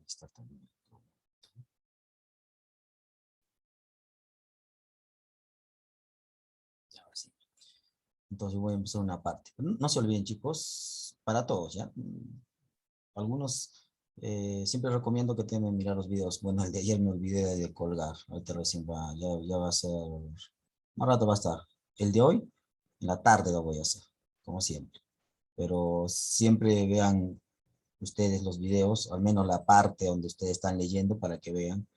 está también. Ya, ahora sí. Entonces voy a empezar una parte. No se olviden, chicos, para todos, ¿ya? Algunos, siempre recomiendo que tengan que mirar los videos. Bueno, el de ayer me olvidé de colgar. Ahorita recién va, ya va a ser, más rato va a estar. El de hoy, en la tarde lo voy a hacer, como siempre. Pero siempre vean ustedes los videos, al menos la parte donde ustedes están leyendo para que vean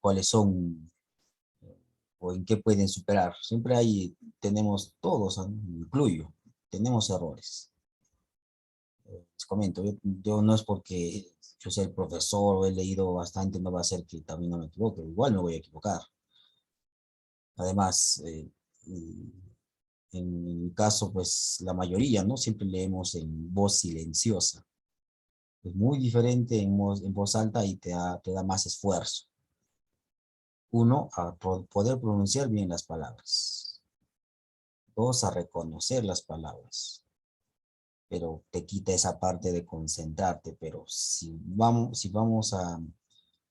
cuáles son o en qué pueden superar. Siempre ahí tenemos todos, ¿no? Incluyo, tenemos errores. Les comento, yo no es porque yo sea el profesor o he leído bastante, no va a ser que también no me equivoque, igual me voy a equivocar. Además, en mi caso, pues la mayoría, ¿no? Siempre leemos en voz silenciosa. Es muy diferente en voz alta y te da más esfuerzo. Uno, a poder pronunciar bien las palabras. Dos, a reconocer las palabras. Pero te quita esa parte de concentrarte. Pero si vamos a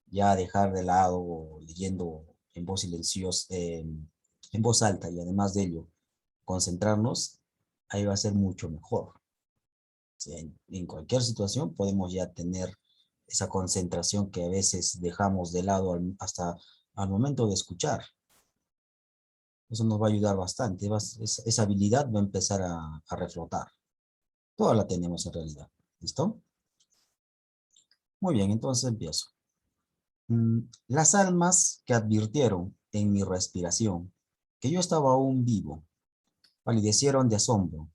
ya dejar de lado leyendo en voz silenciosa, en voz alta y además de ello, concentrarnos, ahí va a ser mucho mejor. O sea, en cualquier situación podemos ya tener esa concentración que a veces dejamos de lado hasta al momento de escuchar. Eso nos va a ayudar bastante. Esa habilidad va a empezar a reflotar. Toda la tenemos en realidad. ¿Listo? Muy bien, entonces empiezo. Las almas que advirtieron en mi respiración que yo estaba aún vivo, palidecieron de asombro,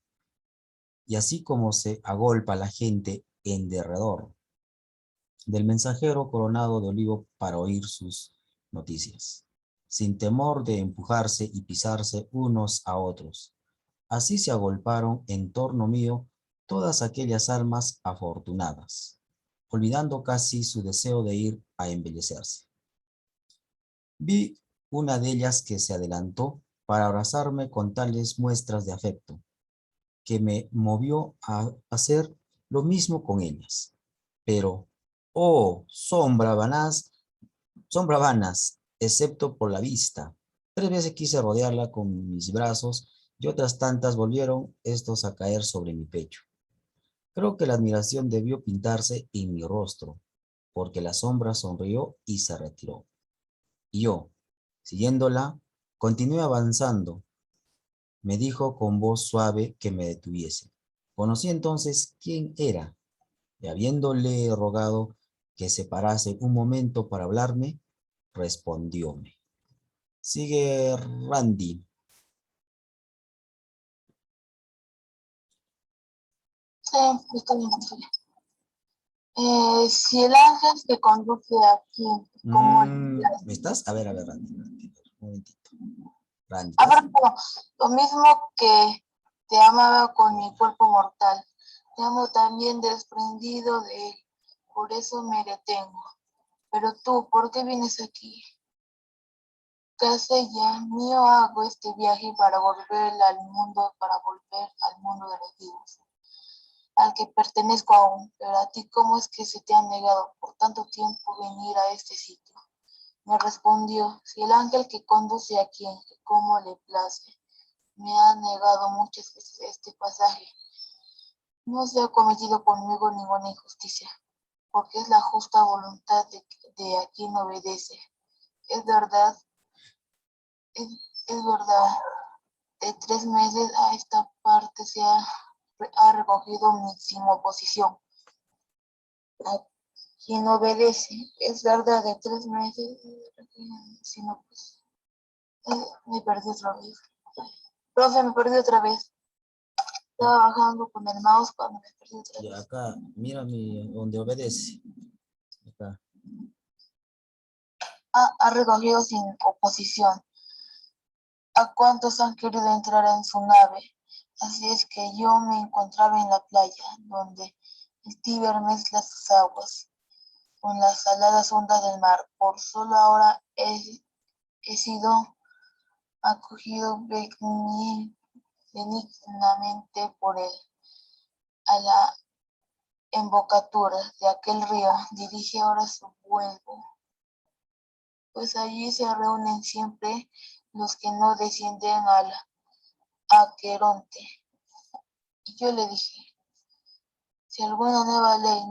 y así como se agolpa la gente en derredor del mensajero coronado de olivo para oír sus noticias, sin temor de empujarse y pisarse unos a otros. Así se agolparon en torno mío todas aquellas almas afortunadas, olvidando casi su deseo de ir a embellecerse. Vi una de ellas que se adelantó para abrazarme con tales muestras de afecto, que me movió a hacer lo mismo con ellas. Pero, oh, sombra vanas, excepto por la vista. 3 veces quise rodearla con mis brazos y otras tantas volvieron estos a caer sobre mi pecho. Creo que la admiración debió pintarse en mi rostro, porque la sombra sonrió y se retiró. Y yo, siguiéndola, continué avanzando. Me dijo con voz suave que me detuviese. Conocí entonces quién era, y habiéndole rogado que se parase un momento para hablarme, respondióme. Sigue Randy. Sí, está bien, está bien. Si el ángel te conduce aquí, como ¿Me estás? A ver, Randy. Un momentito. Randy, pero lo mismo que te amaba con mi cuerpo mortal, te amo también desprendido de él, por eso me detengo. Pero tú, ¿por qué vienes aquí? Casi ya mío hago este viaje para volver al mundo de los vivos, al que pertenezco aún, pero a ti, ¿cómo es que se te ha negado por tanto tiempo venir a este sitio? Me respondió, si el ángel que conduce a quien y como le place, me ha negado muchas veces este pasaje, no se ha cometido conmigo ninguna injusticia, porque es la justa voluntad de a quien obedece. Es verdad, es verdad, de 3 meses a esta parte ha recogido mi sin oposición. A quien obedece, es verdad, de 3 meses sin oposición. Me perdí otra vez. Profe, me perdí otra vez. Estaba bajando con el mouse cuando me perdí otra Y vez. acá, mira donde obedece. Acá. Ha recogido sin oposición. ¿A cuántos han querido entrar en su nave? Así es que yo me encontraba en la playa, donde el Tíber mezcla sus aguas con las saladas ondas del mar. Por solo ahora he sido acogido benignamente por él. A la embocadura de aquel río dirige ahora su vuelo, pues allí se reúnen siempre los que no descienden al Aqueronte. Y yo le dije, si alguna nueva ley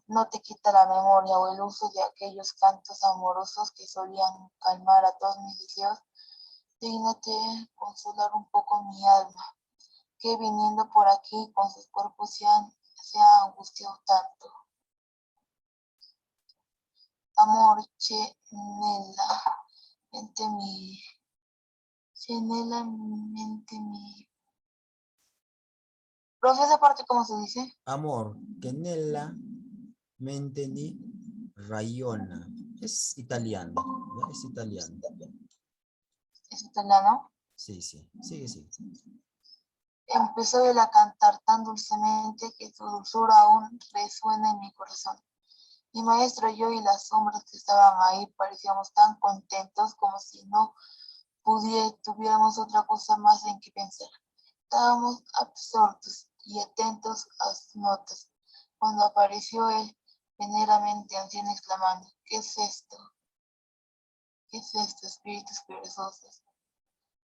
no te quita la memoria o el uso de aquellos cantos amorosos que solían calmar a todos mis deseos, dígnate consolar un poco mi alma, que viniendo por aquí con sus cuerpos se ha angustiado tanto. Amor, mente mi, chenela, mente mi. Profe, esa parte, ¿cómo se dice? Amor, que nella mente ni rayona. Es italiano, ¿ya? Es italiano. ¿Es italiano? Sí, sí. Sigue, sigue. Empezó él a cantar tan dulcemente que su dulzura aún resuena en mi corazón. Mi maestro, yo y las sombras que estaban ahí parecíamos tan contentos como si no tuviéramos otra cosa más en que pensar. Estábamos absortos y atentos a sus notas, cuando apareció el veneramente anciano exclamando, ¿qué es esto? ¿Qué es esto, espíritus perezosos?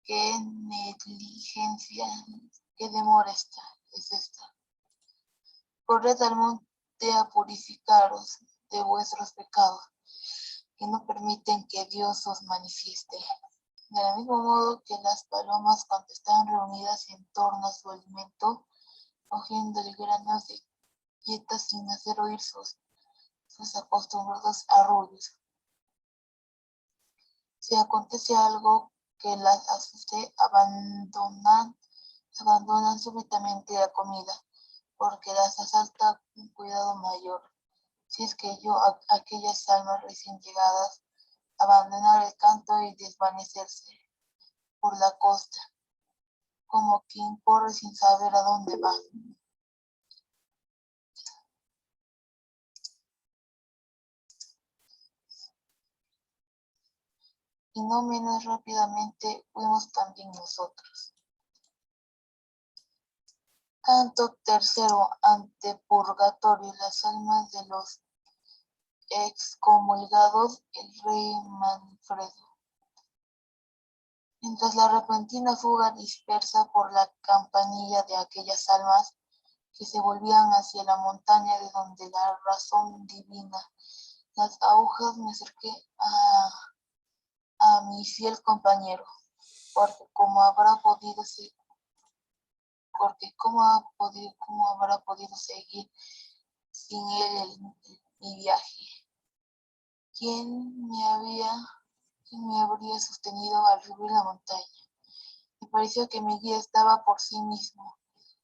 ¿Qué negligencia, qué demora es esta? Corred al monte a purificaros de vuestros pecados, que no permiten que Dios os manifieste. Del mismo modo que las palomas cuando están reunidas en torno a su alimento, cogiendo el grano de quietas sin hacer oír sus acostumbrados arrullos. Si acontece algo que las asuste, abandonan súbitamente la comida, porque las asalta un cuidado mayor. Si es que aquellas almas recién llegadas, abandonar el canto y desvanecerse por la costa, como quien corre sin saber a dónde va. Y no menos rápidamente fuimos también nosotros. Canto tercero ante purgatorio, las almas de los excomulgados, el rey Manfredo. Mientras la repentina fuga dispersa por la campanilla de aquellas almas que se volvían hacia la montaña de donde la razón divina las agujas, me acerqué a mi fiel compañero, porque cómo habrá podido seguir sin él mi viaje. ¿Quién me habría sostenido al subir la montaña? Me pareció que mi guía estaba por sí mismo,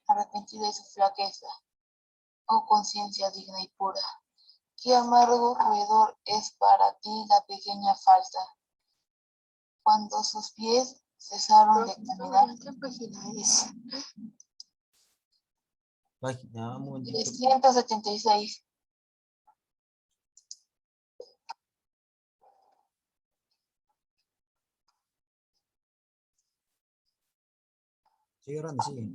arrepentido de su flaqueza. Oh conciencia digna y pura, qué amargo roedor es para ti la pequeña falta. Cuando sus pies cesaron de caminar. ¿Qué página es? Página, un momentito. 376. Sigue, Randy, sigue.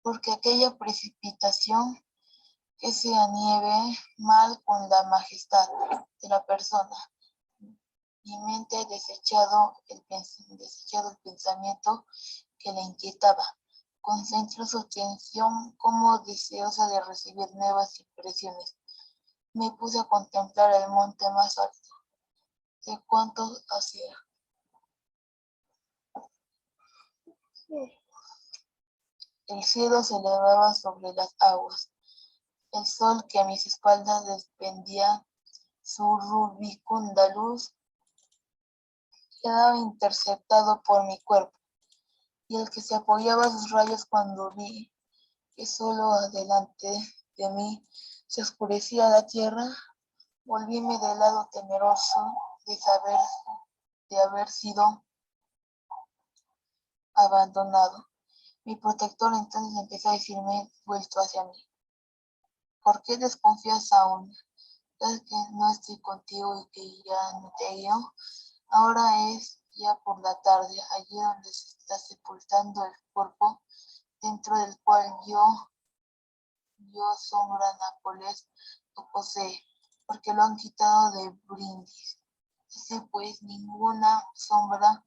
Porque aquella precipitación que se anieve mal con la majestad de la persona. Mi mente desechado el pensamiento que le inquietaba. Concentró su atención como deseosa de recibir nuevas impresiones. Me puse a contemplar el monte más alto. ¿De cuántos hacía? El cielo se elevaba sobre las aguas. El sol que a mis espaldas despedía su rubicunda luz quedaba interceptado por mi cuerpo, y el que se apoyaba a sus rayos cuando vi que solo adelante de mí se oscurecía la tierra, volvíme de lado temeroso de haber sido abandonado. Mi protector entonces empezó a decirme, vuelto hacia mí, ¿por qué desconfías aún? ¿Sabes que no estoy contigo y que ya no te guío? Ahora es ya por la tarde, allí donde se está sepultando el cuerpo, dentro del cual yo sombra Nápoles lo posee, porque lo han quitado de Brindis. Así pues, ninguna sombra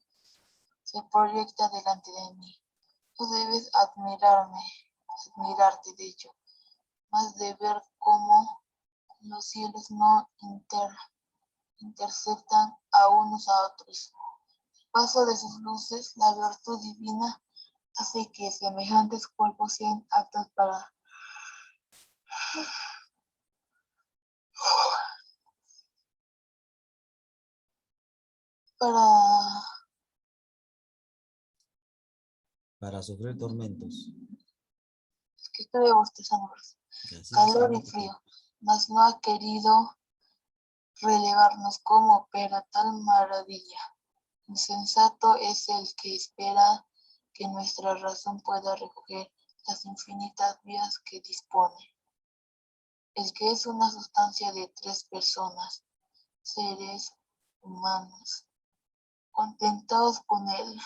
se proyecta delante de mí. Tú debes admirarte de hecho, más de ver cómo los cielos no interceptan a unos a otros. El paso de sus luces, la virtud divina, hace que semejantes cuerpos sean aptos para Para sufrir tormentos. es que estoy bostezando, calor y frío, mas no ha querido relevarnos cómo opera tal maravilla. Insensato es el que espera que nuestra razón pueda recoger las infinitas vías que dispone. El que es una sustancia de 3 personas, seres humanos, contentados con él.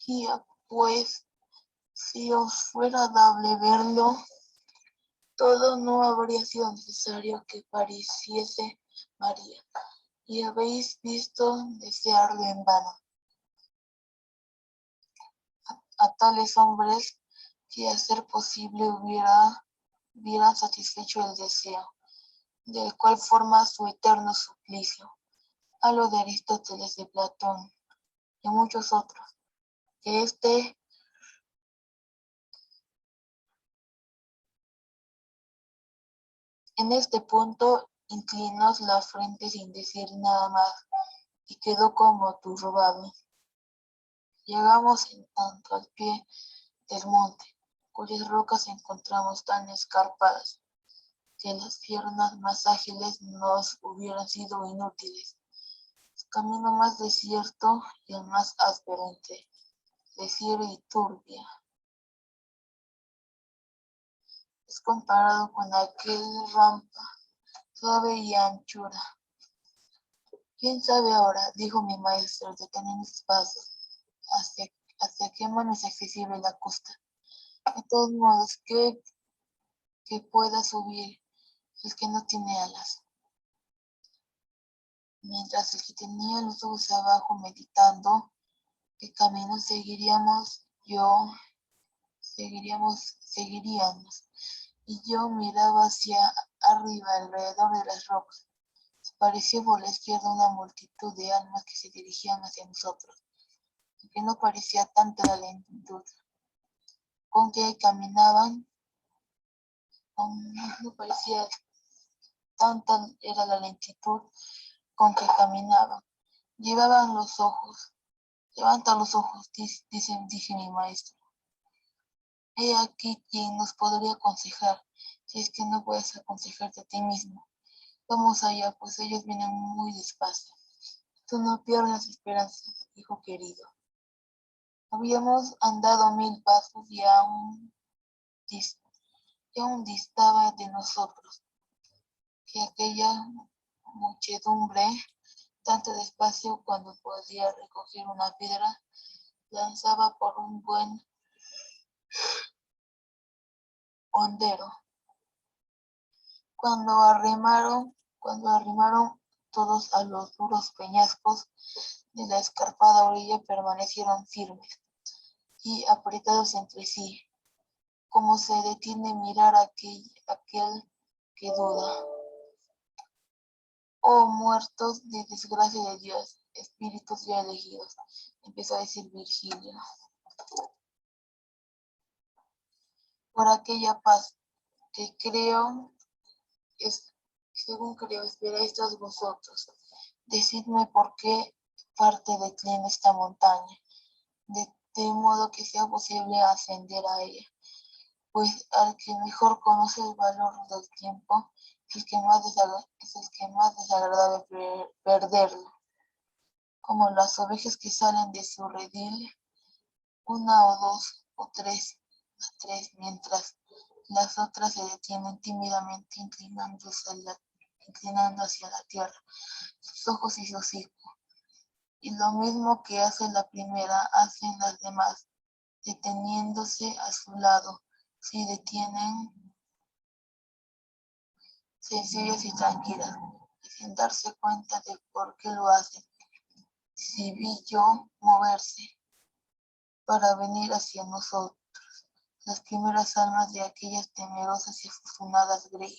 Guía, pues, si os fuera dable verlo, todo no habría sido necesario que pareciese María, y habéis visto desearlo en vano. A tales hombres que a ser posible hubieran satisfecho el deseo, del cual forma su eterno suplicio. Hablo de Aristóteles, de Platón y muchos otros, que en este punto inclinó la frente sin decir nada más y quedó como turbado. Llegamos en tanto al pie del monte, cuyas rocas encontramos tan escarpadas que las piernas más ágiles nos hubieran sido inútiles. El camino más desierto y el más áspero entre desierto y turbia es comparado con aquel rampa suave y anchura. ¿Quién sabe ahora, dijo mi maestro, deteniendo mis pasos, hacia qué mano es accesible la costa? De todos modos, que pueda subir el que no tiene alas. Mientras el que tenía los ojos abajo meditando, ¿qué camino seguiríamos? Seguiríamos. Y yo miraba hacia arriba, alrededor de las rocas. Pareció por la izquierda una multitud de almas que se dirigían hacia nosotros, aunque no parecía tanta la lentitud con que caminaban, no parecía tanta era la lentitud con que caminaban. Llevaban los ojos, levanta los ojos, dije mi maestro. He aquí quien nos podría aconsejar, si es que no puedes aconsejarte a ti mismo. Vamos allá, pues ellos vienen muy despacio. Tú no pierdas esperanzas, hijo querido. Habíamos andado 1000 pasos y aún distaba de nosotros que aquella muchedumbre, tanto despacio cuando podía recoger una piedra, lanzaba por un buen hondero. Cuando arrimaron todos a los duros peñascos de la escarpada orilla, permanecieron firmes y apretados entre sí, como se detiene mirar a aquel que duda. Oh muertos de desgracia de Dios, espíritus ya elegidos, empezó a decir Virgilio. Por aquella paz que según creo, esperáis todos vosotros. Decidme por qué parte declina esta montaña, de modo que sea posible ascender a ella, pues al que mejor conoce el valor del tiempo es el que más desagradable perderlo, como las ovejas que salen de su redil, una o dos o tres, mientras las otras se detienen tímidamente inclinando hacia la tierra sus ojos y su hocico. y lo mismo que hace la primera, hacen las demás, deteniéndose a su lado, se detienen sencillas y tranquilas, y sin darse cuenta de por qué lo hacen. Si vi yo moverse para venir hacia nosotros, las primeras almas de aquellas temerosas y afortunadas Grey,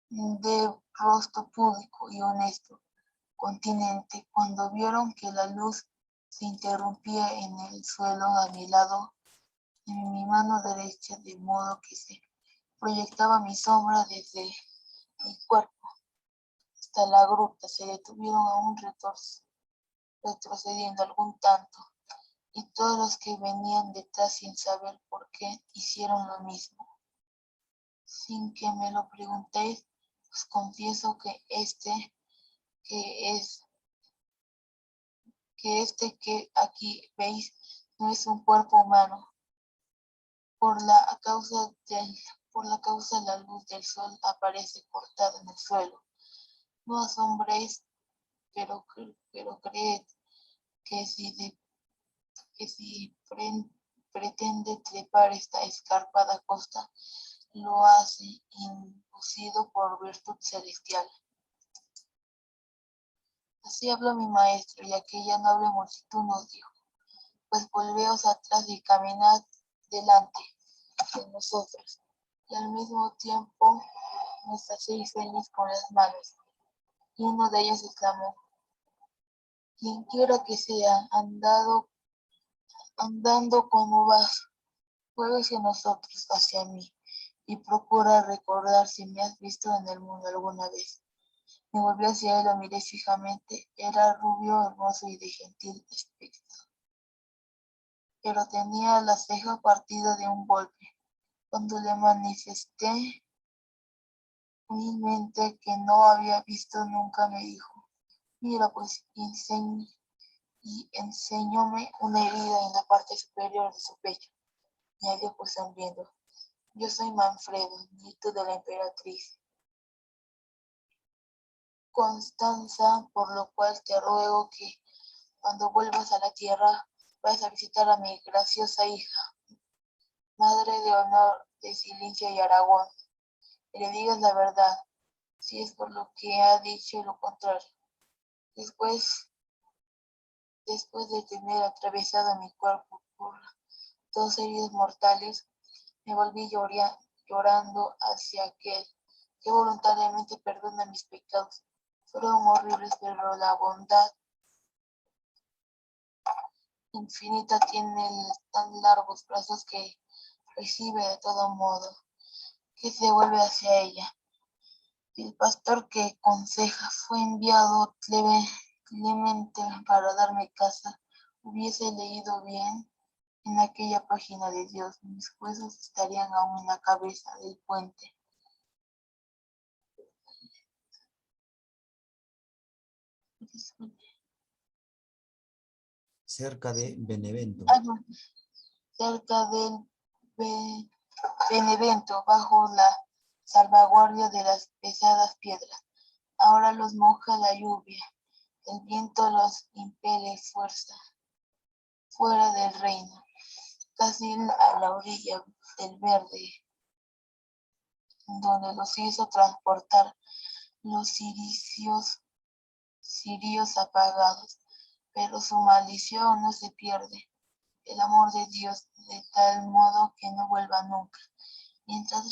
de rostro público y honesto continente, cuando vieron que la luz se interrumpía en el suelo a mi lado, en mi mano derecha, de modo que se proyectaba mi sombra desde mi cuerpo hasta la gruta, se detuvieron aún retrocediendo algún tanto, y todos los que venían detrás sin saber por qué hicieron lo mismo. Sin que me lo preguntéis, os confieso que que aquí veis no es un cuerpo humano. Por la causa la luz del sol aparece cortada en el suelo. No asombréis, pero creed que si pretende trepar esta escarpada costa, lo hace inducido por virtud celestial. Así habló mi maestro, y aquella noble multitud nos dijo: pues volveos atrás y caminad delante de nosotros. Y al mismo tiempo nos hacéis señas con las manos. Y uno de ellos exclamó: quien quiera que sea, andando como vas, vuelve hacia nosotros, hacia mí, y procura recordar si me has visto en el mundo alguna vez. Me volví hacia él, lo miré fijamente. Era rubio, hermoso y de gentil aspecto, pero tenía la ceja partida de un golpe. Cuando le manifesté humildemente que no había visto nunca, me dijo: mira, pues, y enseñóme una herida en la parte superior de su pecho. Añadió, pues, sonriendo: yo soy Manfredo, nieto de la emperatriz Constanza, por lo cual te ruego que, cuando vuelvas a la tierra, vayas a visitar a mi graciosa hija, madre de honor de Sicilia y Aragón, y le digas la verdad, si es por lo que ha dicho lo contrario. Después de tener atravesado mi cuerpo por 2 heridas mortales, me volví llorando hacia aquel que voluntariamente perdona mis pecados. Fueron horribles, pero la bondad infinita tiene tan largos brazos que recibe de todo modo, que se vuelve hacia ella. Si el pastor que aconseja fue enviado clemente para darme casa, hubiese leído bien en aquella página de Dios, mis huesos estarían aún en la cabeza del puente. Cerca de Benevento. Cerca del Benevento, bajo la salvaguardia de las pesadas piedras. Ahora los moja la lluvia, el viento los impele fuera del reino, casi a la orilla del verde, donde los hizo transportar los cirios apagados, pero su maldición no se pierde, el amor de Dios, de tal modo que no vuelva nunca, mientras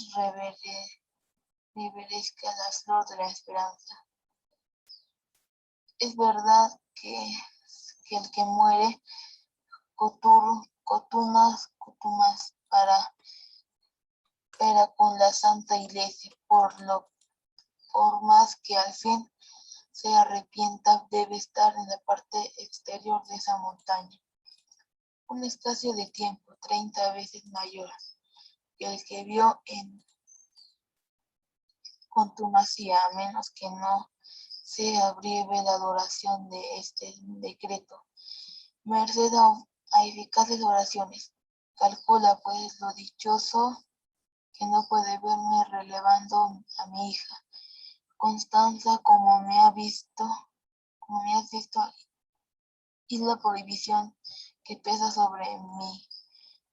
reverezca la flor de la esperanza. Es verdad que el que muere cotumas para con la Santa Iglesia, por más que al fin se arrepienta, debe estar en la parte exterior de esa montaña, un espacio de tiempo 30 veces mayor que el que vio en contumacia, a menos que no se abrieve la adoración de este decreto, merced a eficaces oraciones. Calcula, pues, lo dichoso que no puede verme relevando a mi hija Constanza, como me has visto isla prohibición que pesa sobre mí,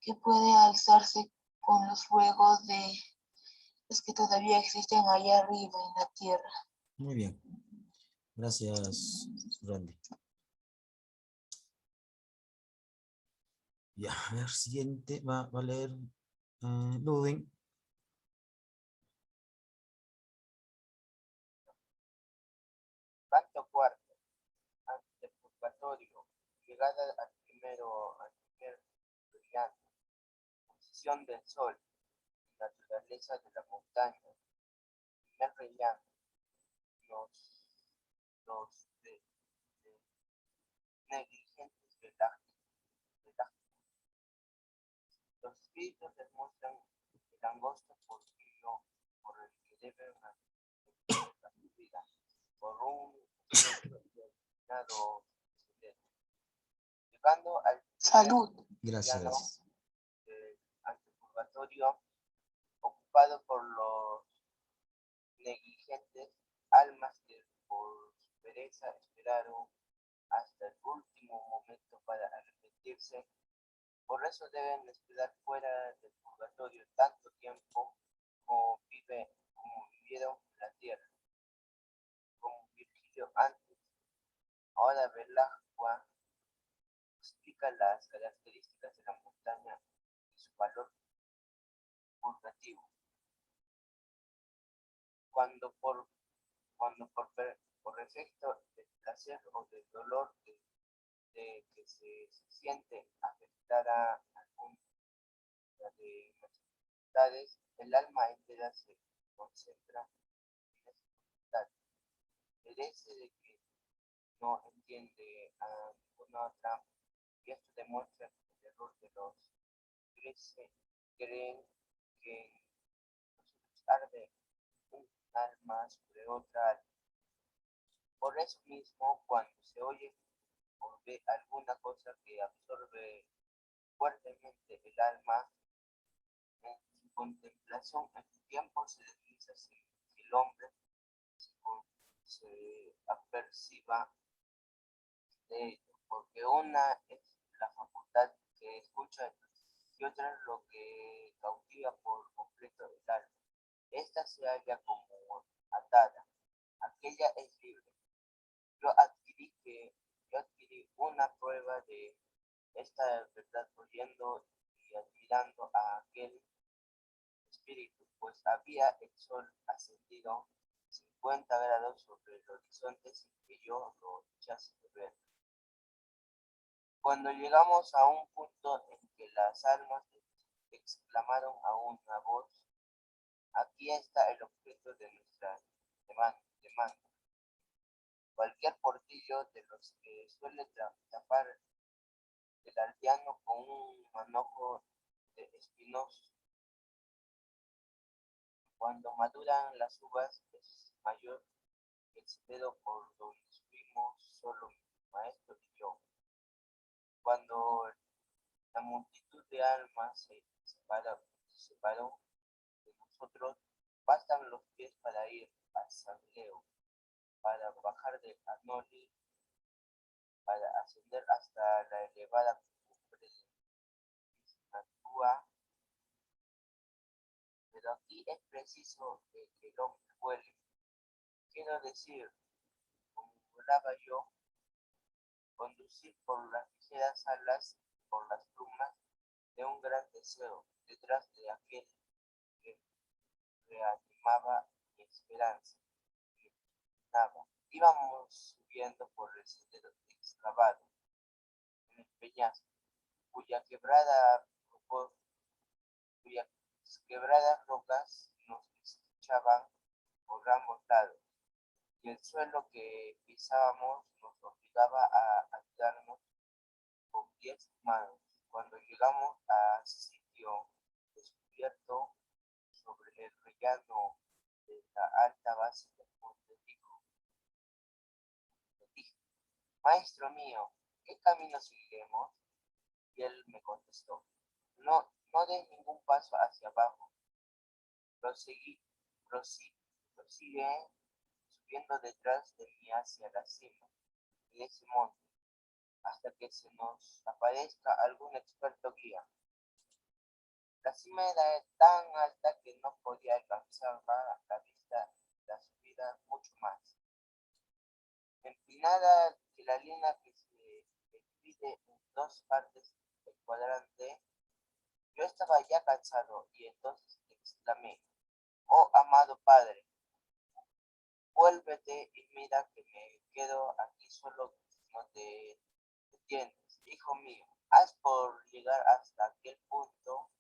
que puede alzarse con los fuegos de los que todavía existen allá arriba en la tierra. Muy bien. Gracias, Randy. Ya, a ver, siguiente va a leer Luden. Canto cuarto, ante el purgatorio, llegada al primer brillante, posición del sol, naturaleza de la montaña, primer rellano, los de negligentes los espíritus demuestran el angosto portillo por el que deben la vida, por un determinado sendero. Llegando al Salud. Gracias, llano gracias. del antepurgatorio, ocupado por los negligentes almas que por su pereza esperaron hasta el último momento para arrepentirse. Por eso deben esperar fuera del purgatorio tanto tiempo como vivieron en la tierra, como Virgilio antes. Ahora Belagua explica las características de la montaña y su valor purgativo. Cuando por efecto del placer o del dolor de que se siente afectada alguna de las facultades, el alma entera se concentra en esa facultad. Merece de que no entiende a ninguna otra, y esto demuestra el error de los que creen que en nosotros arde un alma sobre otra alma. Por eso mismo, cuando se oye o ve alguna cosa que absorbe fuertemente el alma, en su contemplación en su tiempo se desliza sin que el hombre se aperciba de ello, porque una es la facultad que escucha y otra es lo que cautiva por completo el alma. Esta se halla como atada, aquella es libre. Yo adquirí una prueba de esta verdad oyendo y admirando a aquel espíritu, pues había el sol ascendido 50 grados sobre el horizonte sin que yo lo echase de ver. Cuando llegamos a un punto en que las almas exclamaron a una voz, aquí está el objeto de nuestra demanda. Cualquier portillo de los que suele tapar el aldeano con un manojo de espinos, cuando maduran las uvas es mayor el dedo por donde subimos solo mi maestro y yo. Cuando la multitud de almas se separó de nosotros, bastan los pies para ir a San Leo, para bajar de Anoli, para ascender hasta la elevada cumbre de Isnatua. Pero aquí es preciso que el hombre vuele. Quiero decir, como volaba yo, conducir por las ligeras alas, por las plumas de un gran deseo, detrás de aquel que reanimaba mi esperanza. Íbamos subiendo por el sendero excavado en el peñasco, cuya quebrada cuyas quebradas rocas nos estrechaban por ambos lados, y el suelo que pisábamos nos obligaba a ayudarnos con pies y manos. Cuando llegamos a sitio descubierto sobre el rellano de la alta base del monte, dije, maestro mío, ¿qué camino seguiremos? Y él me contestó, no des ningún paso hacia abajo, prosigue subiendo detrás de mí hacia la cima de ese monte. hasta que se nos aparezca algún experto guía. La cima era tan alta que no podía alcanzar a la vista la subida mucho más. Empinada que la línea que se divide en dos partes del cuadrante, yo estaba ya cansado y entonces exclamé: «Oh, amado padre, vuélvete y mira que me quedo aquí solo si no te detienes. Hijo mío, haz por llegar hasta aquel punto»,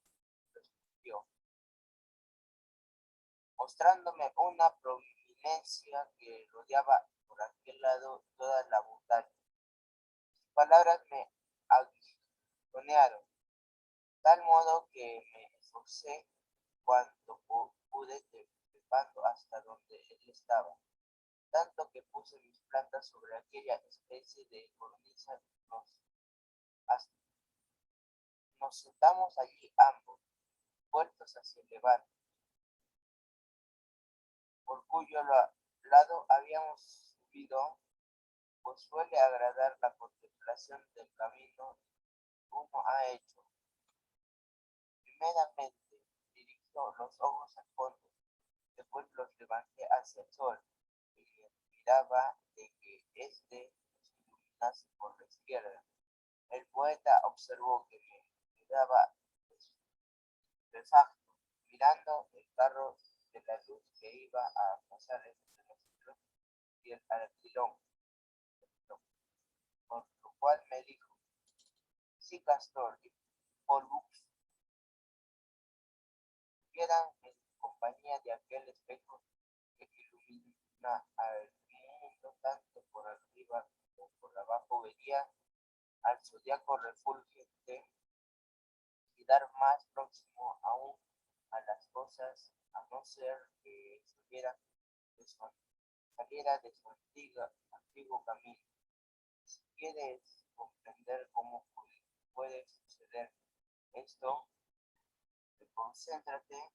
respondió, mostrándome una prominencia que rodeaba por aquel lado toda la montaña. Sus palabras me aguijonearon, tal modo que me esforcé cuanto pude trepando hasta donde él estaba, tanto que puse mis plantas sobre aquella especie de cornisa. Nos sentamos allí ambos, vueltos hacia el levante, por cuyo lado habíamos subido, pues suele agradar la contemplación del camino que uno ha hecho. Primeramente dirigió los ojos al fondo, después los levanté hacia el sol y miraba de que éste nos iluminase por la izquierda. El poeta observó que me quedaba estupefacto, mirando el carro de la luz que iba a pasar entre nosotros y el alquilón, por lo cual me dijo: «Sí, Castor y Pollux quedan en compañía de aquel espejo que ilumina al mundo tanto por arriba como por abajo, vería al zodiaco refulgente y dar más próximo aún a las cosas, a no ser que saliera de su antiguo camino. Si quieres comprender cómo puede suceder esto, concéntrate en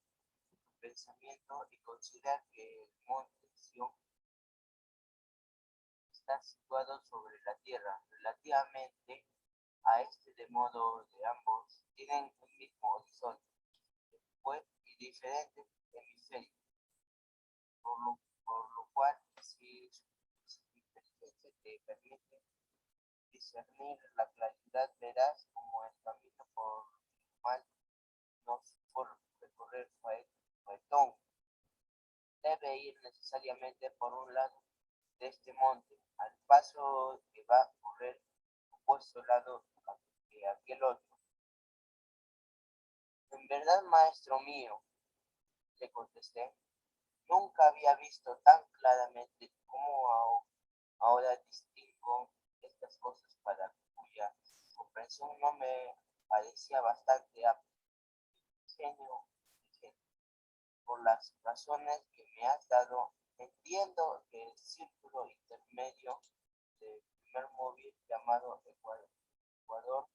tu pensamiento y considera que el monte Sion está situado sobre la tierra relativamente a este, de modo de ambos tienen el mismo horizonte y diferentes hemisferios, por lo cual si tu inteligencia te permite discernir la claridad, verás como el camino por el cual nos por recorrer Faetón debe ir necesariamente por un lado de este monte, al paso que va por el opuesto lado que aquel otro. En verdad, maestro mío, le contesté, nunca había visto tan claramente como ahora distingo estas cosas, para cuya comprensión no me parecía bastante apto. Genio, por las razones que me has dado, entiendo que el círculo intermedio del primer móvil llamado Ecuador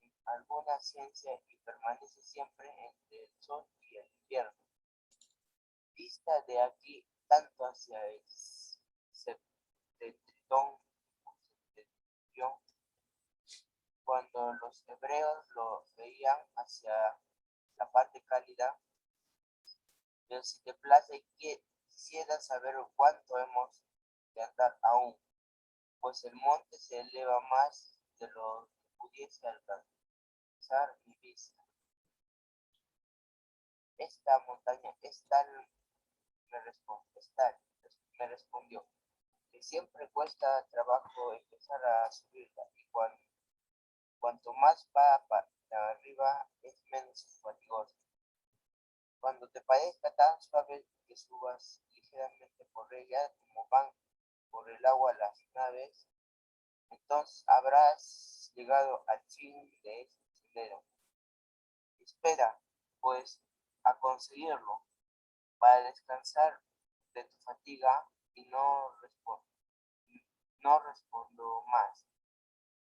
en alguna ciencia y permanece siempre entre el sol y el invierno. Vista de aquí tanto hacia el septentrión, cuando los hebreos lo veían hacia la parte cálida, pero si te place y quisiera saber cuánto hemos de andar aún, pues el monte se eleva más de lo que pudiese alcanzar mi vista. Esta montaña es tal, me respondió, que siempre cuesta trabajo empezar a subirla, y cuanto más va para arriba es menos fatigosa. Cuando te parezca tan suave que subas ligeramente por ella como van por el agua las naves, entonces habrás llegado al fin de este sendero. Espera, pues, a conseguirlo, para descansar de tu fatiga, y no respondo más,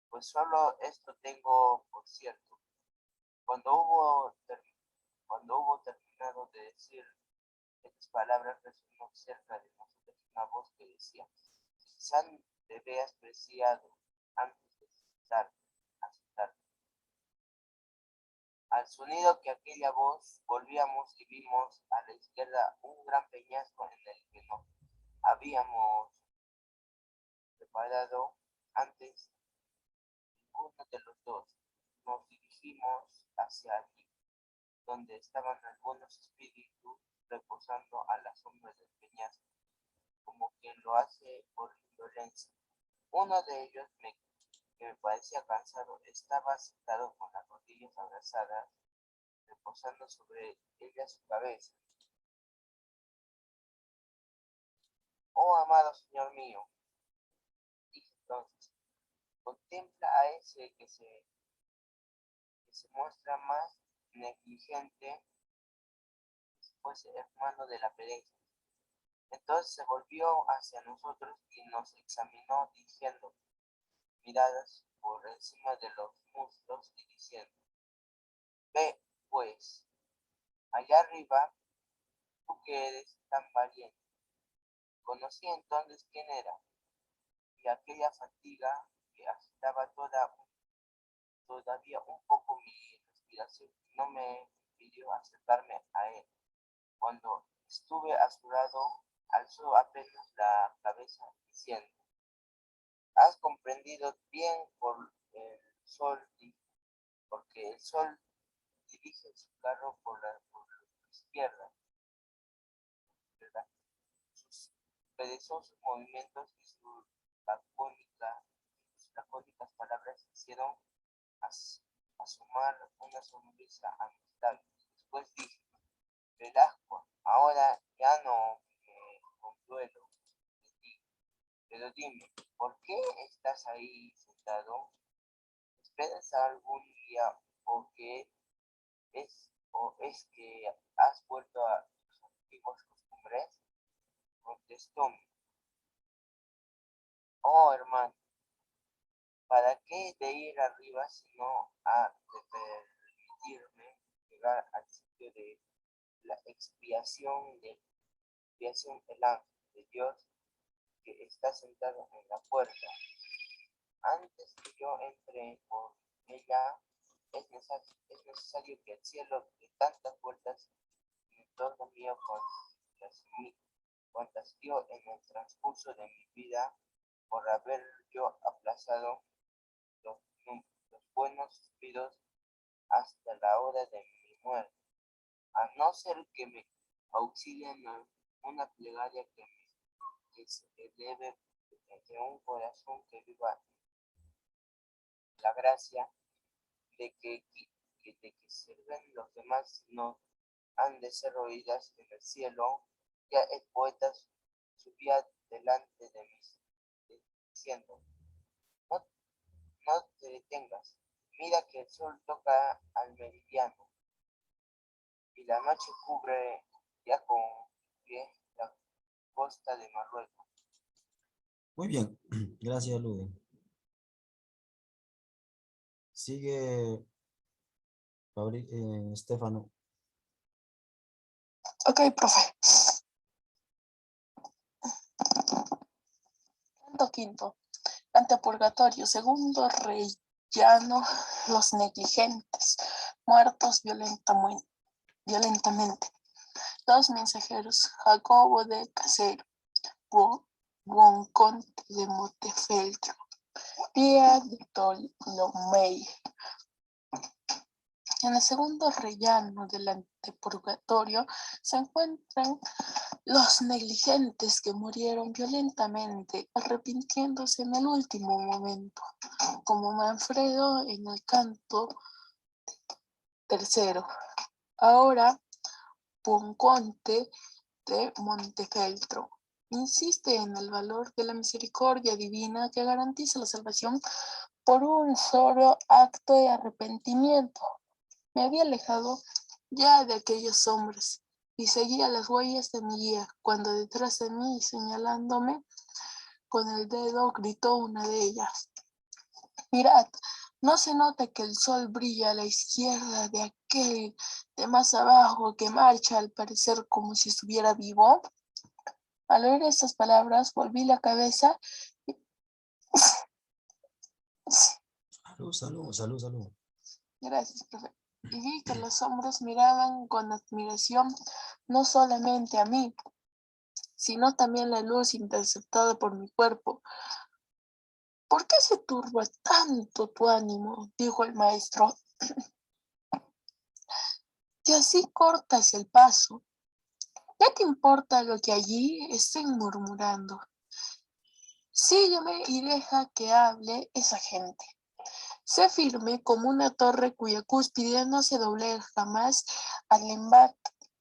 pues solo esto tengo por cierto. Cuando hubo terminado de decir estas palabras, resonó cerca de nosotros una voz que decía: «Quizá te veas preciado antes de asustar. Al sonido que aquella voz volvíamos y vimos a la izquierda un gran peñasco en el que nos habíamos preparado antes ninguno de los dos. Nos dirigimos hacia allí, donde estaban algunos espíritus reposando a la sombra del peñasco, como quien lo hace por indolencia. Uno de ellos, que me parecía cansado, estaba sentado con las rodillas abrazadas, reposando sobre ella su cabeza. Oh, amado Señor mío, dije entonces, contempla a ese que se muestra más negligente si fuese hermano de la pereza. Entonces se volvió hacia nosotros y nos examinó diciendo, miradas por encima de los muslos y diciendo, ve, pues, allá arriba, tú que eres tan valiente. Conocí entonces quién era, y aquella fatiga que agitaba todavía un poco mi respiración no me impidió acercarme a él. Cuando estuve a su lado, alzó apenas la cabeza diciendo, has comprendido bien por el sol, porque el sol dirige su carro por la izquierda, ¿verdad? Sus perezosos movimientos y sus lacónicas palabras hicieron asomar una sonrisa a mis labios. Después dije, Velasco, ahora ya no me consuelo de ti, pero dime, ¿por qué estás ahí sentado? ¿Esperas algún día o es que has vuelto a tus antiguas costumbres? Contestó, oh hermano, ¿para qué de ir arriba si no ha de permitirme llegar al sitio de la expiación el ángel de Dios que está sentado en la puerta? Antes que yo entre por ella, es necesario que el cielo de tantas vueltas en torno mío contagió en el transcurso de mi vida por haber yo aplazado los, los buenos suspiros hasta la hora de mi muerte, a no ser que me auxilien una plegaria que se eleve de un corazón que viva la gracia de que sirven los demás no han de ser oídas en el cielo. Ya el poeta subía delante de mí diciendo, no, no te detengas, mira que el sol toca al meridiano y la noche cubre ya con pie la costa de Marruecos. Muy bien, gracias, Lude. Sigue, Estefano. Ok, profe. Canto quinto. Antepurgatorio. Segundo rellano. Los negligentes. Muertos violentamente. Dos mensajeros. Jacobo de Casero. Buonconte de Montefeltro. Pía de Tolomei. En el segundo rellano del antepurgatorio se encuentran los negligentes que murieron violentamente, arrepintiéndose en el último momento, como Manfredo en el canto tercero. Ahora, Buonconte de Montefeltro insiste en el valor de la misericordia divina que garantiza la salvación por un solo acto de arrepentimiento. Me había alejado ya de aquellos hombres y seguía las huellas de mi guía, cuando detrás de mí, señalándome con el dedo, gritó una de ellas. Mirad, ¿no se nota que el sol brilla a la izquierda de aquel de más abajo que marcha al parecer como si estuviera vivo? Al oír estas palabras, volví la cabeza Salud. Gracias, profe. Y vi que los hombres miraban con admiración no solamente a mí, sino también la luz interceptada por mi cuerpo. ¿Por qué se turba tanto tu ánimo?, dijo el maestro. Y así cortas el paso. ¿Qué te importa lo que allí estén murmurando? Sígueme y deja que hable esa gente. Sé firme como una torre cuya cúspide no se doblega jamás al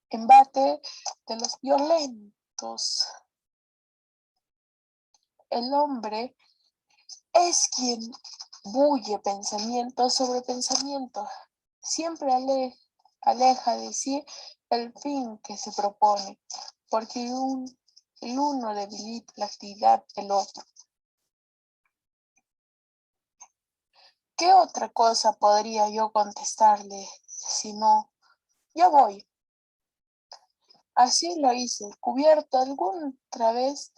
embate de los violentos. El hombre es quien bulle pensamiento sobre pensamiento. Siempre aleja de sí el fin que se propone, porque el uno debilita la actividad del otro. ¿Qué otra cosa podría yo contestarle si no? Yo voy. Así lo hice, cubierto alguna vez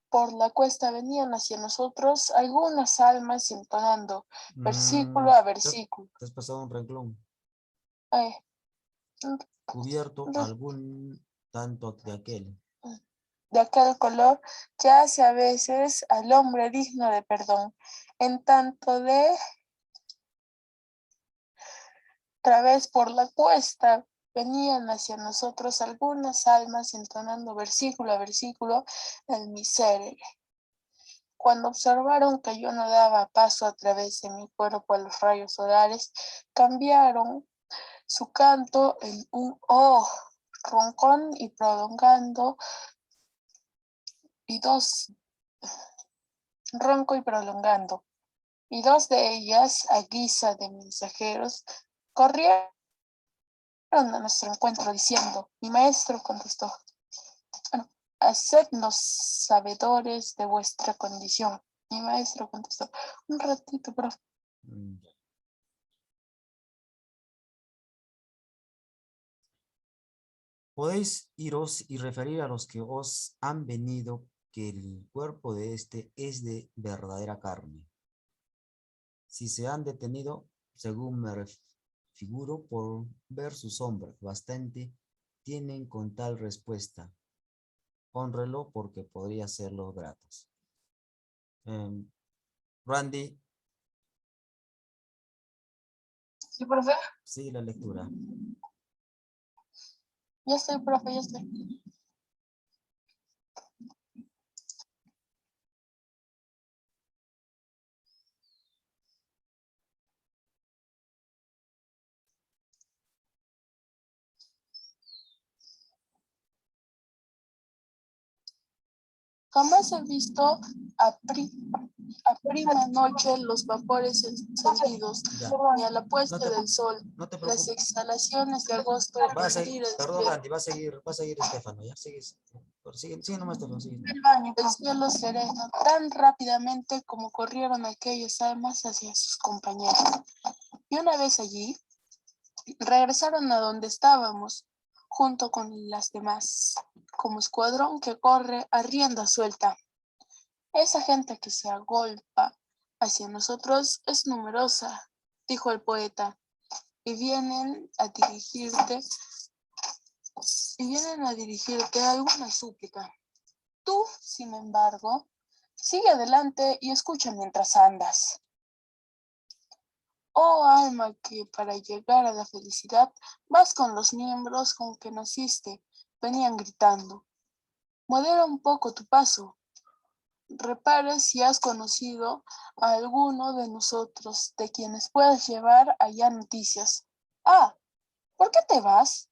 por la cuesta venían hacia nosotros algunas almas entonando versículo a versículo. ¿Te has pasado un renglón? Eh, Cubierto de, algún tanto de aquel color que hace a veces al hombre digno de perdón, en tanto de través por la cuesta venían hacia nosotros algunas almas entonando versículo a versículo el miserere. Cuando observaron que yo no daba paso a través de mi cuerpo a los rayos solares, cambiaron su canto en un oh roncón y prolongando, y dos ronco y prolongando, y dos de ellas, a guisa de mensajeros, corrieron a nuestro encuentro diciendo, mi maestro contestó, hacednos sabedores de vuestra condición. Mi maestro contestó, un ratito, profe. Podéis iros y referir a los que os han venido que el cuerpo de este es de verdadera carne. Si se han detenido, según me figuro, por ver sus sombras, bastante tienen con tal respuesta. Hónrelo porque podría ser los gratos. Randy. Sí, profe. Sigue la lectura. Ya estoy, profe, ya estoy. Jamás he visto a prima noche los vapores encendidos, ni a la puesta del sol, no te las preocupes. exhalaciones de agosto. Perdón, Randy, va a seguir Estefano, ya sigue nomás, Estefano, sigue. El cielo sereno, tan rápidamente como corrieron aquellas almas hacia sus compañeros. Y una vez allí, regresaron a donde estábamos, junto con las demás, como escuadrón que corre a rienda suelta. Esa gente que se agolpa hacia nosotros es numerosa, dijo el poeta, y vienen a dirigirte alguna súplica. Tú, sin embargo, sigue adelante y escucha mientras andas. Oh alma que para llegar a la felicidad vas con los miembros con que naciste, venían gritando. Modera un poco tu paso. Repara si has conocido a alguno de nosotros de quienes puedas llevar allá noticias. Ah, ¿por qué te vas?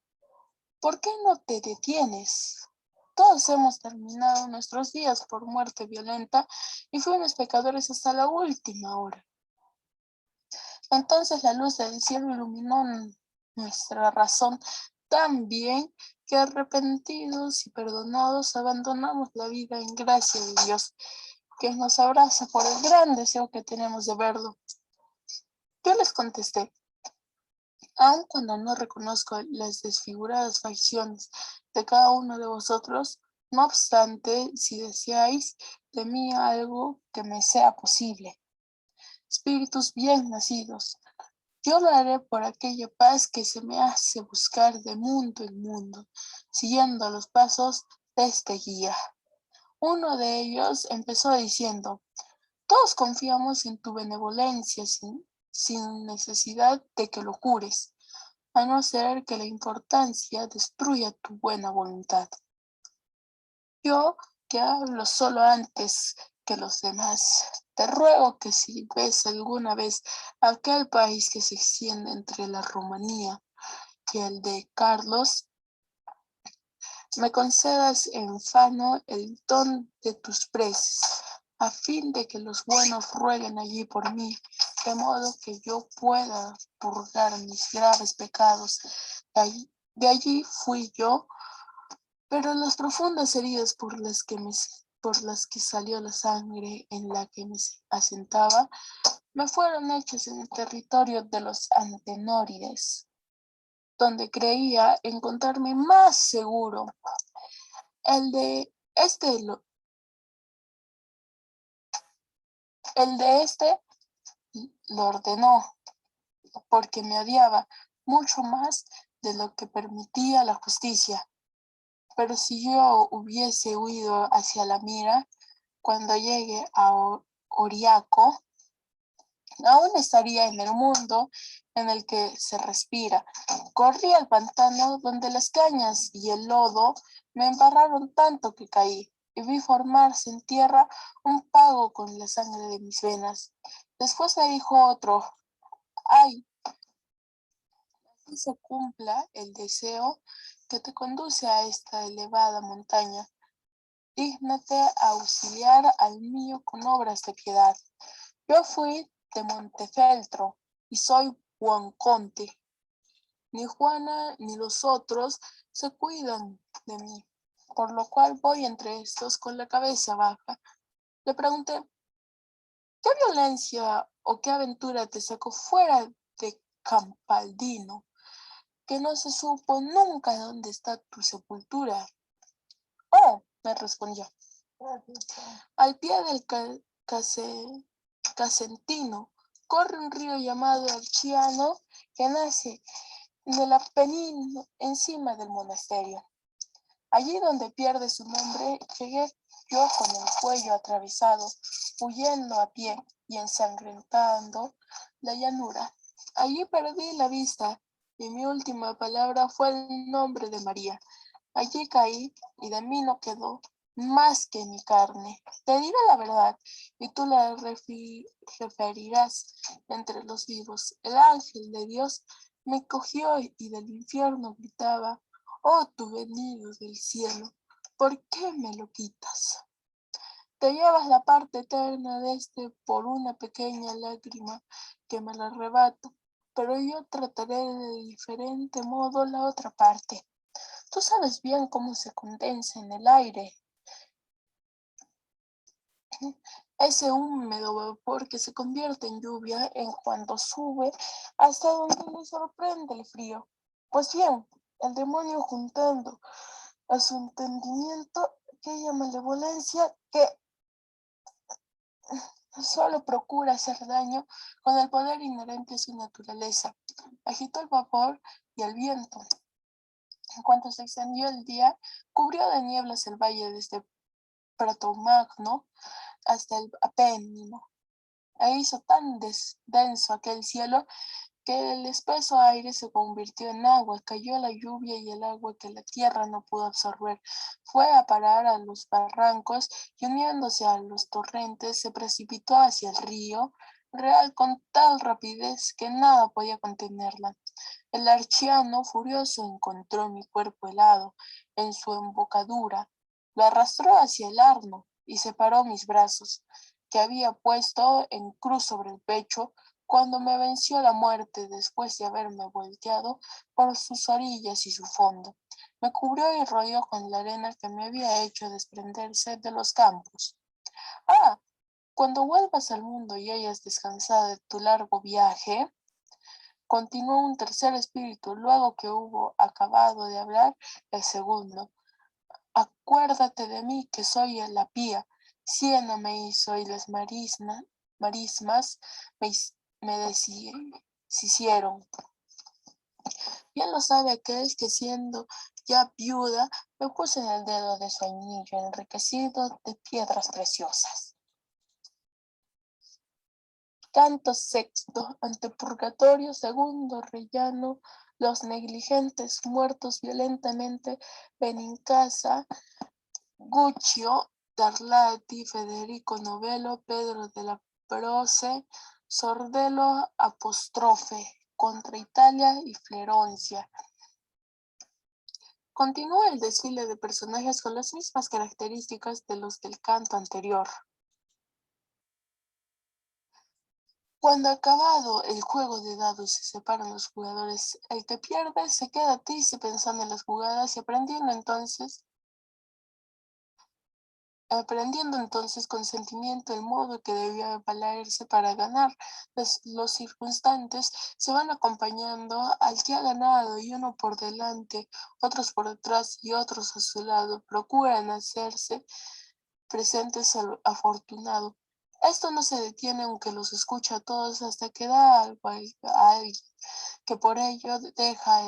¿Por qué no te detienes? Todos hemos terminado nuestros días por muerte violenta y fuimos pecadores hasta la última hora. Entonces la luz del cielo iluminó nuestra razón tan bien que arrepentidos y perdonados abandonamos la vida en gracia de Dios, que nos abraza por el gran deseo que tenemos de verlo. Yo les contesté, aun cuando no reconozco las desfiguradas facciones de cada uno de vosotros, no obstante, si deseáis de mí algo que me sea posible, espíritus bien nacidos. Yo lo haré por aquella paz que se me hace buscar de mundo en mundo, siguiendo los pasos de este guía. Uno de ellos empezó diciendo: todos confiamos en tu benevolencia sin necesidad de que lo jures, a no ser que la importancia destruya tu buena voluntad. Yo, que hablo solo antes que los demás, te ruego que si ves alguna vez aquel país que se extiende entre la Rumanía y el de Carlos, me concedas en vano el don de tus preces, a fin de que los buenos rueguen allí por mí, de modo que yo pueda purgar mis graves pecados. De allí fui yo, pero las profundas heridas por las que salió la sangre en la que me asentaba, me fueron hechas en el territorio de los Antenórides, donde creía encontrarme más seguro. El de este lo ordenó, porque me odiaba mucho más de lo que permitía la justicia. Pero si yo hubiese huido hacia la Mira, cuando llegue a Oriaco, aún estaría en el mundo en el que se respira. Corrí al pantano donde las cañas y el lodo me embarraron tanto que caí, y vi formarse en tierra un pago con la sangre de mis venas. Después me dijo otro: ay, así se cumpla el deseo que te conduce a esta elevada montaña. Dígnate auxiliar al mío con obras de piedad. Yo fui de Montefeltro y soy Buonconte. Ni Juana ni los otros se cuidan de mí, por lo cual voy entre estos con la cabeza baja. Le pregunté: ¿qué violencia o qué aventura te sacó fuera de Campaldino, que no se supo nunca dónde está tu sepultura? Oh, me respondió, al pie del Casentino corre un río llamado Archiano, que nace del Apenino encima del monasterio. Allí donde pierde su nombre, llegué yo con el cuello atravesado, huyendo a pie y ensangrentando la llanura. Allí perdí la vista y mi última palabra fue el nombre de María. Allí caí y de mí no quedó más que mi carne. Te diré la verdad y tú la referirás entre los vivos. El ángel de Dios me cogió y del infierno gritaba: oh, tú venido del cielo, ¿por qué me lo quitas? Te llevas la parte eterna de este por una pequeña lágrima que me la arrebato, pero yo trataré de diferente modo la otra parte. Tú sabes bien cómo se condensa en el aire ese húmedo vapor que se convierte en lluvia en cuanto sube hasta donde le sorprende el frío. Pues bien, el demonio, juntando a su entendimiento aquella malevolencia que solo procura hacer daño con el poder inherente a su naturaleza, agitó el vapor y el viento. En cuanto se extendió el día, cubrió de nieblas el valle desde Pratomagno hasta el Apennino, e hizo tan denso aquel cielo que el espeso aire se convirtió en agua. Cayó la lluvia y el agua que la tierra no pudo absorber fue a parar a los barrancos y, uniéndose a los torrentes, se precipitó hacia el río Real con tal rapidez que nada podía contenerla. El archiano, furioso, encontró mi cuerpo helado en su embocadura, lo arrastró hacia el Arno y separó mis brazos, que había puesto en cruz sobre el pecho, cuando me venció la muerte después de haberme volteado por sus orillas y su fondo. Me cubrió y rodeó con la arena que me había hecho desprenderse de los campos. Ah, cuando vuelvas al mundo y hayas descansado de tu largo viaje, continuó un tercer espíritu, luego que hubo acabado de hablar el segundo. Acuérdate de mí, que soy la pía. Siena me hizo y las marismas me deshicieron. Bien lo sabe aquel que siendo ya viuda me puse en el dedo de su anillo enriquecido de piedras preciosas. Canto sexto, ante purgatorio segundo rellano, los negligentes muertos violentamente ven en casa, Guccio, Darlati, Federico Novello, Pedro de la Proce, Sordello, Apóstrofe, contra Italia y Florencia. Continúa el desfile de personajes con las mismas características de los del canto anterior. Cuando acabado el juego de dados se separan los jugadores, el que pierde se queda triste pensando en las jugadas y aprendiendo entonces con sentimiento el modo que debía valerse para ganar. Los circunstantes se van acompañando al que ha ganado y uno por delante, otros por detrás y otros a su lado, procuran hacerse presentes al afortunado. Esto no se detiene aunque los escucha a todos hasta que da algo a alguien que por ello deja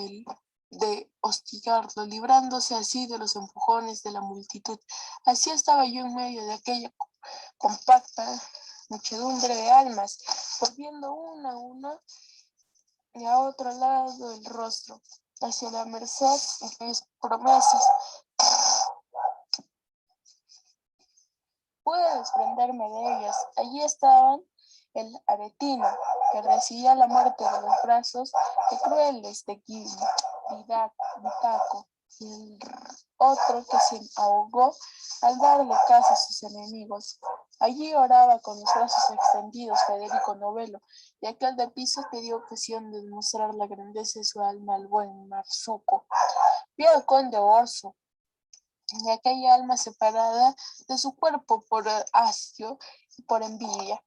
de hostigarlo, librándose así de los empujones de la multitud. Así estaba yo en medio de aquella compacta muchedumbre de almas, volviendo una a una y a otro lado el rostro, hacia la merced de mis promesas. Pude desprenderme de ellas. Allí estaban el aretino, que recibía la muerte de los brazos de crueles de Vitaco, y el otro que se ahogó al darle caza a sus enemigos. Allí oraba con los brazos extendidos Federico Novello, y aquel de piso que dio ocasión de demostrar la grandeza de su alma al buen Marzuco. Vio al conde Orso, y aquella alma separada de su cuerpo por hastio y por envidia,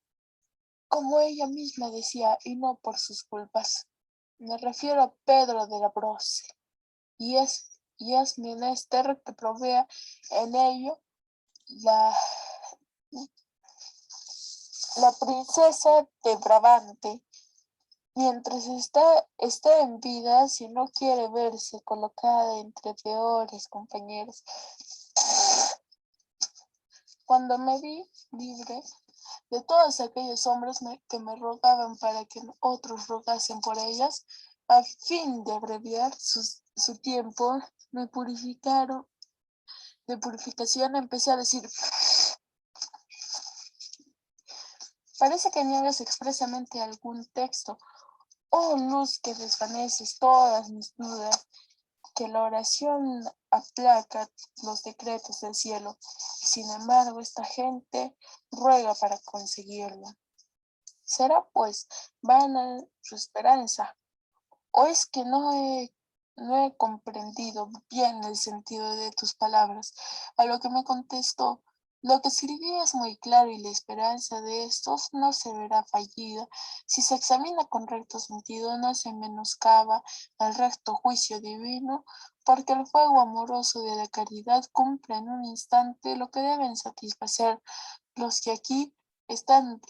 como ella misma decía, y no por sus culpas. Me refiero a Pedro de la Proce, y es menester que provea en ello la princesa de Brabante, mientras está en vida, si no quiere verse colocada entre peores compañeros. Cuando me vi libre de todos aquellos hombres que me rogaban para que otros rogasen por ellas, a fin de abreviar su tiempo, de purificación, empecé a decir: parece que niegas expresamente algún texto, oh luz que desvaneces todas mis dudas, que la oración aplaca los decretos del cielo, y sin embargo esta gente ruega para conseguirlo. ¿Será pues vana su esperanza? ¿O es que no he comprendido bien el sentido de tus palabras? A lo que me contestó: lo que escribí es muy claro y la esperanza de estos no se verá fallida. Si se examina con recto sentido, no se menoscaba el recto juicio divino, porque el fuego amoroso de la caridad cumple en un instante lo que deben satisfacer los que aquí están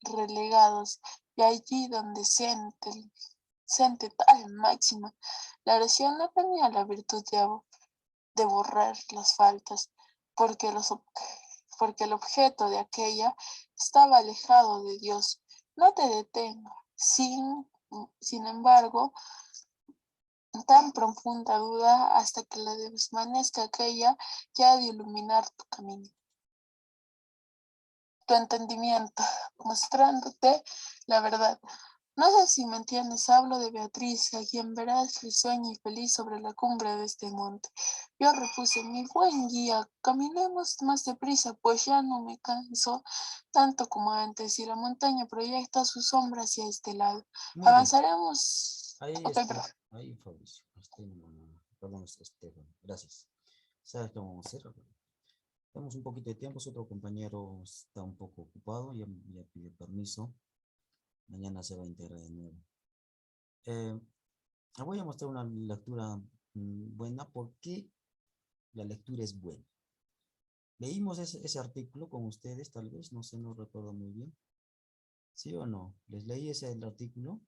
relegados, y allí donde siente tal máxima. La oración no tenía la virtud de borrar las faltas, porque, porque el objeto de aquella estaba alejado de Dios. No te detenga, sin embargo, tan profunda duda hasta que la desvanezca aquella que ha de iluminar tu camino, tu entendimiento, mostrándote la verdad. No sé si me entiendes, hablo de Beatriz, a quien verás risueña y feliz sobre la cumbre de este monte. Yo repuse: mi buen guía, caminemos más deprisa, pues ya no me canso tanto como antes, y la montaña proyecta su sombra hacia este lado. Muy bien. Avanzaremos. Ahí Ok, está. perdón. Ahí, Fabricio. Perdón, Estefan. Gracias. ¿Sabes qué vamos a hacer? Tenemos un poquito de tiempo. Si otro compañero está un poco ocupado, ya pide permiso. Mañana se va a integrar de nuevo. Voy a mostrar una lectura buena. ¿Por qué la lectura es buena? Leímos ese artículo con ustedes, tal vez, no sé, no recuerdo muy bien. ¿Sí o no? ¿Les leí ese el artículo?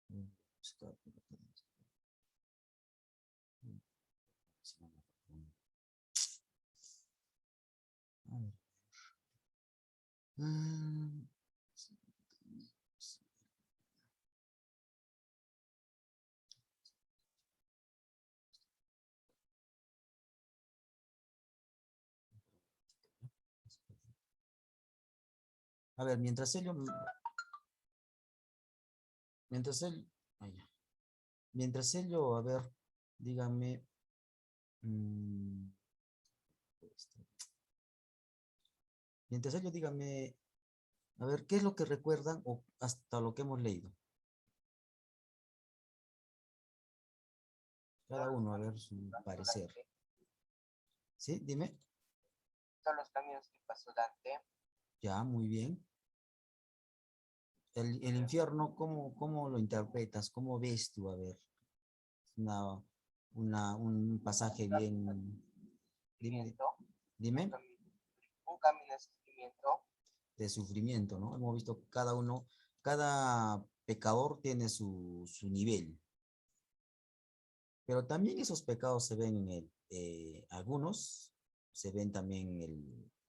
Mm, buscar por acá. Si no me acuerdo. A ver. Mm, A ver, mientras él, ay, ya. Mientras ello, a ver, díganme, mm, este, mientras ello, díganme, a ver, ¿qué es lo que recuerdan o hasta lo que hemos leído? Cada uno, a ver su parecer. Dante, ¿Sí? Dime. son los caminos que pasó Dante. Ya, muy bien. El infierno, ¿cómo lo interpretas? ¿Cómo ves tú? A ver, una, un pasaje bien, dime, Sufrimiento, dime, un camino de sufrimiento, de sufrimiento, ¿no? Hemos visto cada uno, cada pecador tiene su nivel, pero también esos pecados se ven en algunos se ven también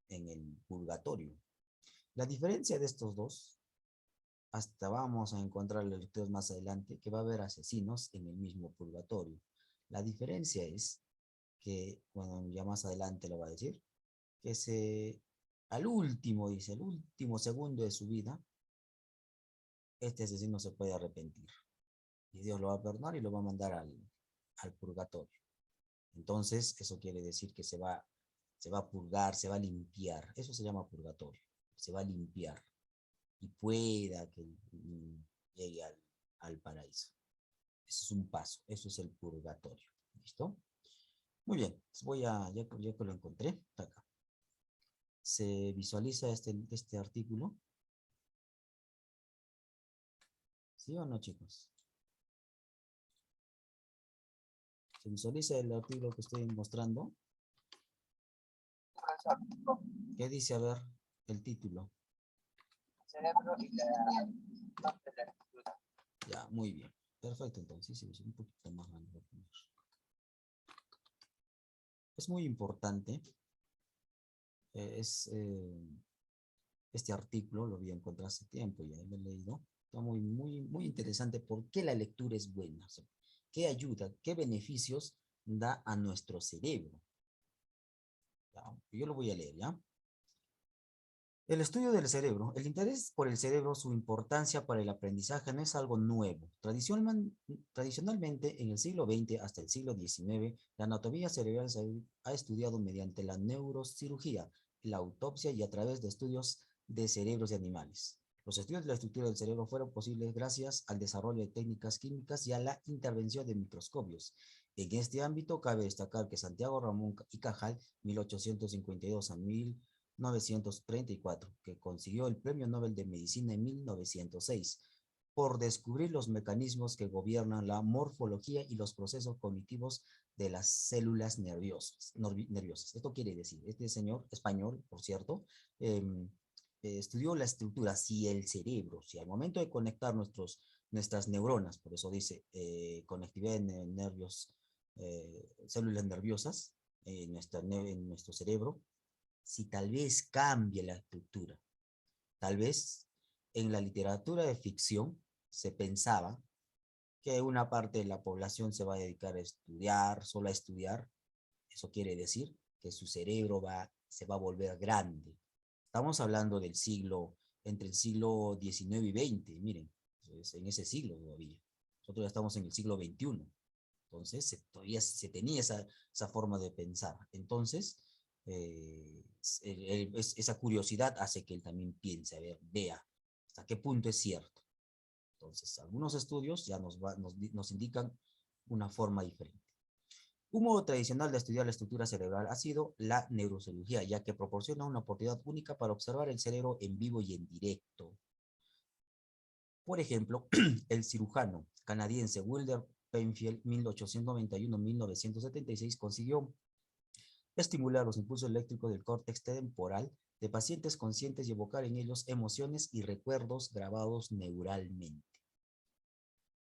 en el purgatorio. La diferencia de estos dos, hasta vamos a encontrar lecturas más adelante, que va a haber asesinos en el mismo purgatorio. La diferencia es que, bueno, ya más adelante lo va a decir, que al último, dice, el último segundo de su vida, este asesino se puede arrepentir. Y Dios lo va a perdonar y lo va a mandar al purgatorio. Entonces, eso quiere decir que se va a purgar, se va a limpiar. Eso se llama purgatorio. Se va a limpiar. Y pueda que llegue al paraíso. Eso es un paso. Eso es el purgatorio. ¿Listo? Muy bien. Ya que lo encontré, está acá. Se visualiza este artículo. ¿Sí o no, chicos? Se visualiza el artículo que estoy mostrando. profesor, ¿Qué dice? A ver, el título. cerebro y la parte de la lectura. Ya, muy bien. Perfecto, entonces, sí, un poquito más grande. Es muy importante. Este artículo lo vi encontrar hace tiempo, ya lo he leído. Está muy interesante. ¿Por qué la lectura es buena? O sea, ¿qué ayuda? ¿Qué beneficios da a nuestro cerebro? ¿Ya? Yo lo voy a leer, ¿ya? El estudio del cerebro. El interés por el cerebro, su importancia para el aprendizaje no es algo nuevo. Tradicionalmente, en el siglo XX hasta el siglo XIX, la anatomía cerebral se ha estudiado mediante la neurocirugía, la autopsia y a través de estudios de cerebros de animales. Los estudios de la estructura del cerebro fueron posibles gracias al desarrollo de técnicas químicas y a la intervención de microscopios. En este ámbito cabe destacar que Santiago Ramón y Cajal, 1852 a 1934, que consiguió el Premio Nobel de Medicina en 1906, por descubrir los mecanismos que gobiernan la morfología y los procesos cognitivos de las células nerviosas. Esto quiere decir, este señor español, por cierto, eh, estudió la estructura, si el cerebro, si al momento de conectar nuestras neuronas, por eso dice conectividad en nervios, células nerviosas en nuestro cerebro, si tal vez cambie la estructura. Tal vez en la literatura de ficción se pensaba que una parte de la población se va a dedicar a estudiar, solo a estudiar. Eso quiere decir que su cerebro se va a volver grande. Estamos hablando entre el siglo XIX y XX, miren, en ese siglo todavía. Nosotros ya estamos en el siglo XXI. Entonces, todavía se tenía esa forma de pensar. Entonces, esa curiosidad hace que él también piense, a ver, vea hasta qué punto es cierto. Entonces, algunos estudios ya nos indican una forma diferente. Un modo tradicional de estudiar la estructura cerebral ha sido la neurocirugía, ya que proporciona una oportunidad única para observar el cerebro en vivo y en directo. Por ejemplo, el cirujano canadiense Wilder Penfield, 1891-1976, consiguió estimular los impulsos eléctricos del córtex temporal de pacientes conscientes y evocar en ellos emociones y recuerdos grabados neuralmente.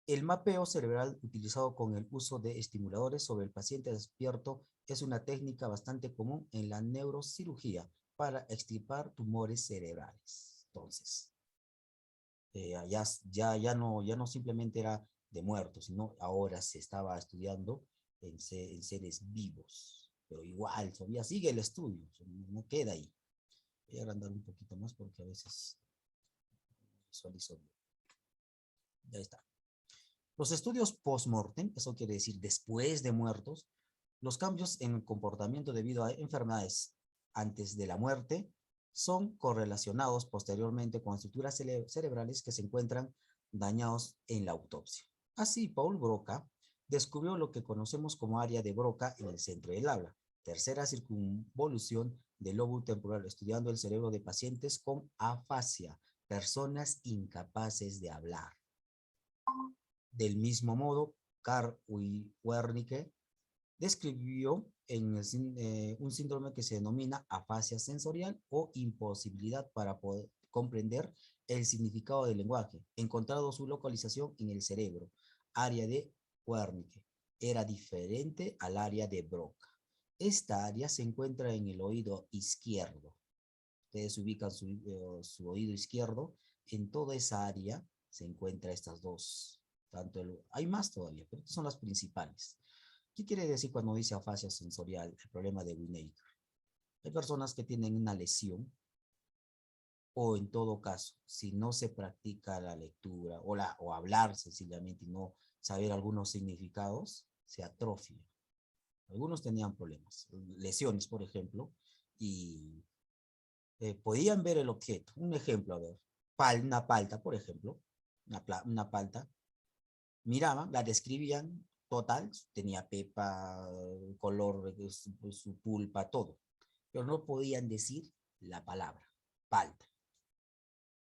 El mapeo cerebral utilizado con el uso de estimuladores sobre el paciente despierto es una técnica bastante común en la neurocirugía para extirpar tumores cerebrales. Entonces, ya no simplemente era de muertos, sino ahora se estaba estudiando en seres vivos. Pero igual, todavía sigue el estudio, no queda ahí. Voy a agrandar un poquito más porque a veces visualizo bien. Ya está. Los estudios post-mortem, eso quiere decir después de muertos, los cambios en el comportamiento debido a enfermedades antes de la muerte son correlacionados posteriormente con estructuras cerebrales que se encuentran dañados en la autopsia. Así, Paul Broca descubrió lo que conocemos como área de Broca en el centro del habla, tercera circunvolución del lóbulo temporal, estudiando el cerebro de pacientes con afasia, personas incapaces de hablar. Del mismo modo, Karl Wernicke describió un síndrome que se denomina afasia sensorial o imposibilidad para poder comprender el significado del lenguaje, encontrado su localización en el cerebro, área de Wernicke. Era diferente al área de Broca. Esta área se encuentra en el oído izquierdo. Ustedes ubican su oído izquierdo. En toda esa área se encuentran estas dos. Hay más todavía, pero estas son las principales. ¿Qué quiere decir cuando dice afasia sensorial, el problema de Winnebago? Hay personas que tienen una lesión o en todo caso, si no se practica la lectura o hablar sencillamente y no saber algunos significados, se atrofia. Algunos tenían problemas, lesiones, por ejemplo, y podían ver el objeto. Un ejemplo, a ver, una palta, por ejemplo, una palta, miraban, la describían total, tenía pepa, color, su pulpa, todo, pero no podían decir la palabra, palta.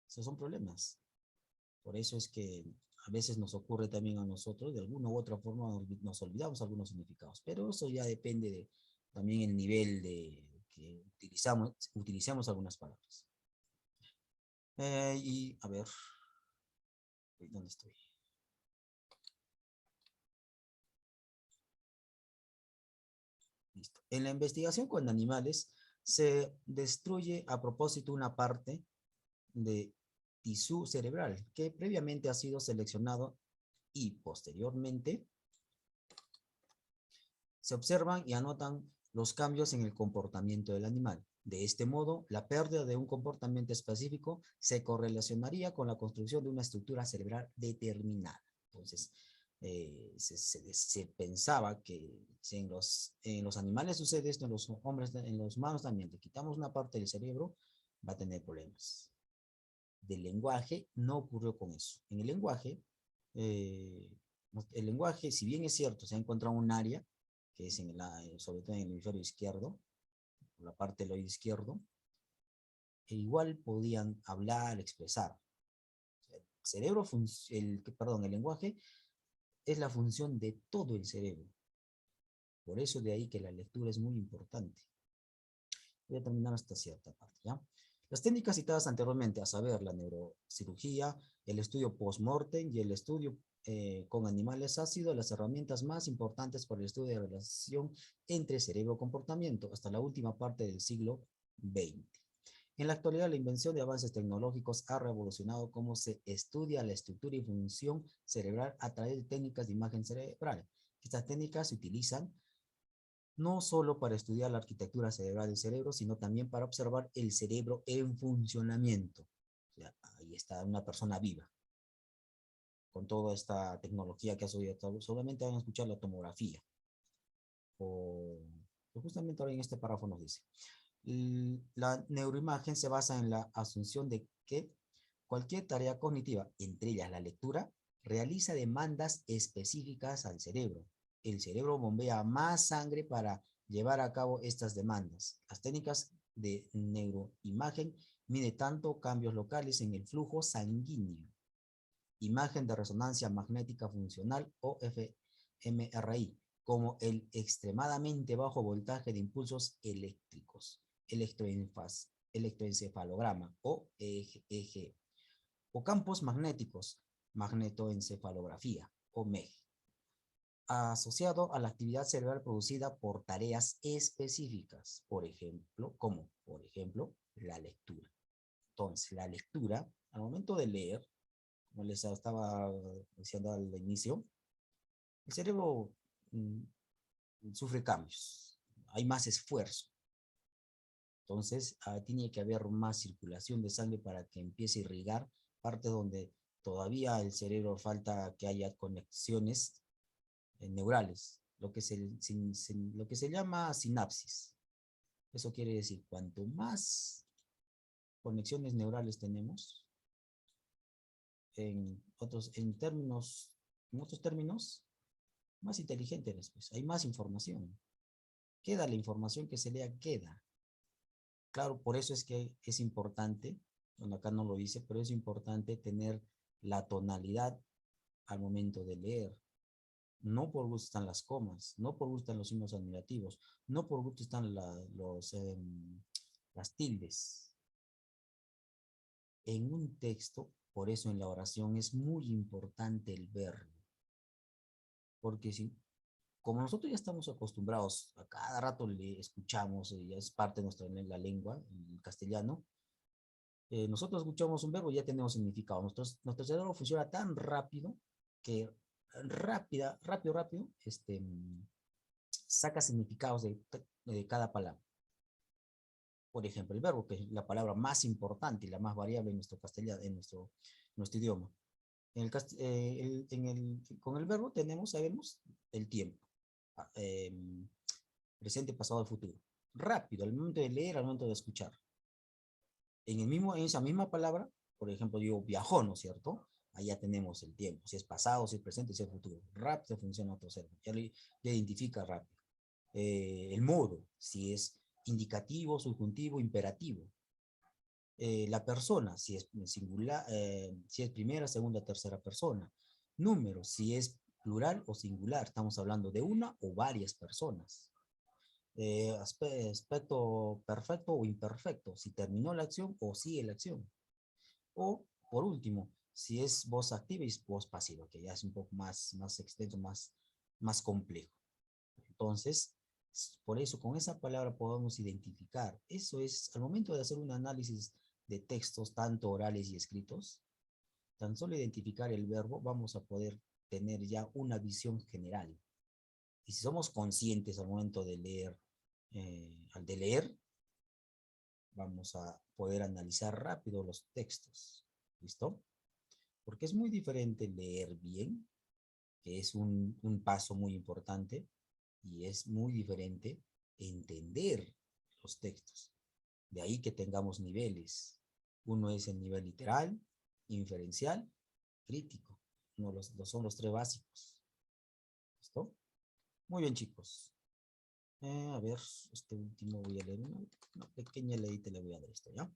Esos son problemas. Por eso es que a veces nos ocurre también a nosotros, de alguna u otra forma nos olvidamos algunos significados, pero eso ya depende de también el nivel de que utilicemos algunas palabras. Y a ver, ¿dónde estoy? Listo. En la investigación con animales se destruye a propósito una parte de tisú cerebral que previamente ha sido seleccionado y posteriormente se observan y anotan los cambios en el comportamiento del animal. De este modo, la pérdida de un comportamiento específico se correlacionaría con la construcción de una estructura cerebral determinada. Entonces, se pensaba que si en los animales sucede esto, en los hombres, en los humanos también, le quitamos una parte del cerebro, va a tener problemas. Del lenguaje no ocurrió con eso. En el lenguaje, si bien es cierto, se ha encontrado un área, que es sobre todo en el hemisferio izquierdo, la parte del oído izquierdo, e igual podían hablar, expresar. El lenguaje es la función de todo el cerebro. Por eso de ahí que la lectura es muy importante. Voy a terminar hasta cierta parte, ¿ya? Las técnicas citadas anteriormente, a saber, la neurocirugía, el estudio post-mortem y el estudio con animales, han sido las herramientas más importantes para el estudio de la relación entre cerebro y comportamiento hasta la última parte del siglo XX. En la actualidad, la invención de avances tecnológicos ha revolucionado cómo se estudia la estructura y función cerebral a través de técnicas de imagen cerebral. Estas técnicas se utilizan no solo para estudiar la arquitectura cerebral del cerebro, sino también para observar el cerebro en funcionamiento. O sea, ahí está una persona viva. Con toda esta tecnología que ha subido, solamente van a escuchar la tomografía. Justamente ahora en este párrafo nos dice. La neuroimagen se basa en la asunción de que cualquier tarea cognitiva, entre ellas la lectura, realiza demandas específicas al cerebro. El cerebro bombea más sangre para llevar a cabo estas demandas. Las técnicas de neuroimagen miden tanto cambios locales en el flujo sanguíneo, imagen de resonancia magnética funcional o fMRI, como el extremadamente bajo voltaje de impulsos eléctricos, electroencefalograma o EEG, o campos magnéticos, magnetoencefalografía o MEG, asociado a la actividad cerebral producida por tareas específicas, por ejemplo, como por ejemplo la lectura. Entonces, la lectura, al momento de leer, como les estaba diciendo al inicio, el cerebro sufre cambios, hay más esfuerzo. Entonces, tiene que haber más circulación de sangre para que empiece a irrigar partes donde todavía el cerebro falta que haya conexiones neurales, lo que se llama sinapsis. Eso quiere decir, cuanto más conexiones neurales tenemos, en otros términos, más inteligente eres, pues. Hay más información. Queda la información que se lea, queda. Claro, por eso es que es importante, bueno, acá no lo dice, pero es importante tener la tonalidad al momento de leer. No por gusto están las comas, no por gusto están los signos admirativos, no por gusto están las tildes. En un texto, por eso en la oración es muy importante el verbo. Porque si, como nosotros ya estamos acostumbrados, a cada rato le escuchamos, ya es parte de la lengua, el castellano, nosotros escuchamos un verbo y ya tenemos significado. Nuestro cerebro funciona tan rápido que rápido, saca significados de cada palabra. Por ejemplo, el verbo, que es la palabra más importante y la más variable en nuestro castellano, en nuestro idioma. Con el verbo sabemos el tiempo. Presente, pasado, futuro. Rápido, al momento de leer, al momento de escuchar. En esa misma palabra, por ejemplo, digo viajó, ¿no es cierto? Allá tenemos el tiempo, si es pasado, si es presente, si es futuro. Rápido funciona otro cerebro, ya identifica rápido. El modo, si es indicativo, subjuntivo, imperativo. La persona, si es singular, si es primera, segunda, tercera persona. Número, si es plural o singular, estamos hablando de una o varias personas. Aspecto perfecto o imperfecto, si terminó la acción o sigue la acción. O, por último, si es voz activa y voz pasiva, que ya es un poco más extenso, más complejo. Entonces, por eso con esa palabra podemos identificar. Eso es, al momento de hacer un análisis de textos, tanto orales y escritos, tan solo identificar el verbo, vamos a poder tener ya una visión general. Y si somos conscientes al momento de leer, vamos a poder analizar rápido los textos. ¿Listo? Porque es muy diferente leer bien, que es un paso muy importante, y es muy diferente entender los textos. De ahí que tengamos niveles. Uno es el nivel literal, inferencial, crítico. Son los tres básicos. ¿Listo? Muy bien, chicos. A ver, este último voy a leer una pequeña leída, le voy a dar esto, ¿ya?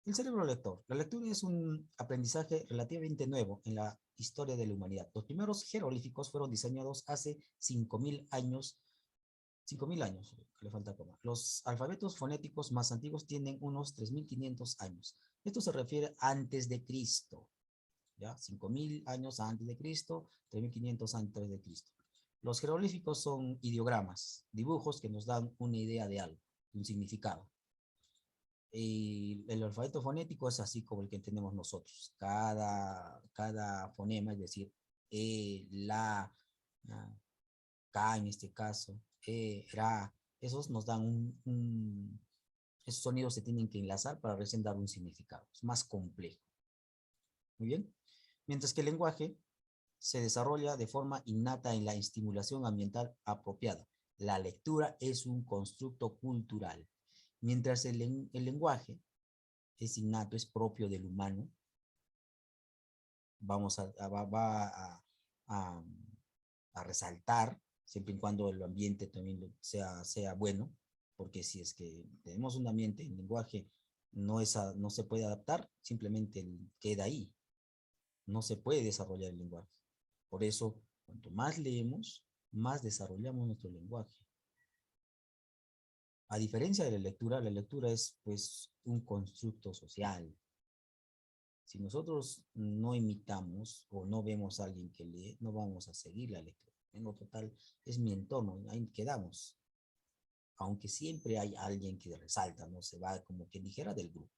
El cerebro lector. La lectura es un aprendizaje relativamente nuevo en la historia de la humanidad. Los primeros jeroglíficos fueron diseñados hace 5.000 años. 5.000 años, que le falta coma. Los alfabetos fonéticos más antiguos tienen unos 3.500 años. Esto se refiere antes de Cristo. ¿Ya? 5.000 años antes de Cristo, 3.500 antes de Cristo. Los jeroglíficos son ideogramas, dibujos que nos dan una idea de algo, un significado. Y el alfabeto fonético es así como el que entendemos nosotros. Cada fonema, es decir, la, K en este caso, ra, esos nos dan esos sonidos se tienen que enlazar para recién dar un significado. Es más complejo. Muy bien. Mientras que el lenguaje se desarrolla de forma innata en la estimulación ambiental apropiada. La lectura es un constructo cultural. Mientras el lenguaje es innato, es propio del humano, va a resaltar, siempre y cuando el ambiente también sea bueno, porque si es que tenemos un ambiente, el lenguaje no se puede adaptar, simplemente queda ahí, no se puede desarrollar el lenguaje. Por eso, cuanto más leemos, más desarrollamos nuestro lenguaje. A diferencia de la lectura es pues un constructo social. Si nosotros no imitamos o no vemos a alguien que lee, no vamos a seguir la lectura. En lo total es mi entorno, ahí quedamos. Aunque siempre hay alguien que resalta, ¿no? Se va como quien dijera del grupo.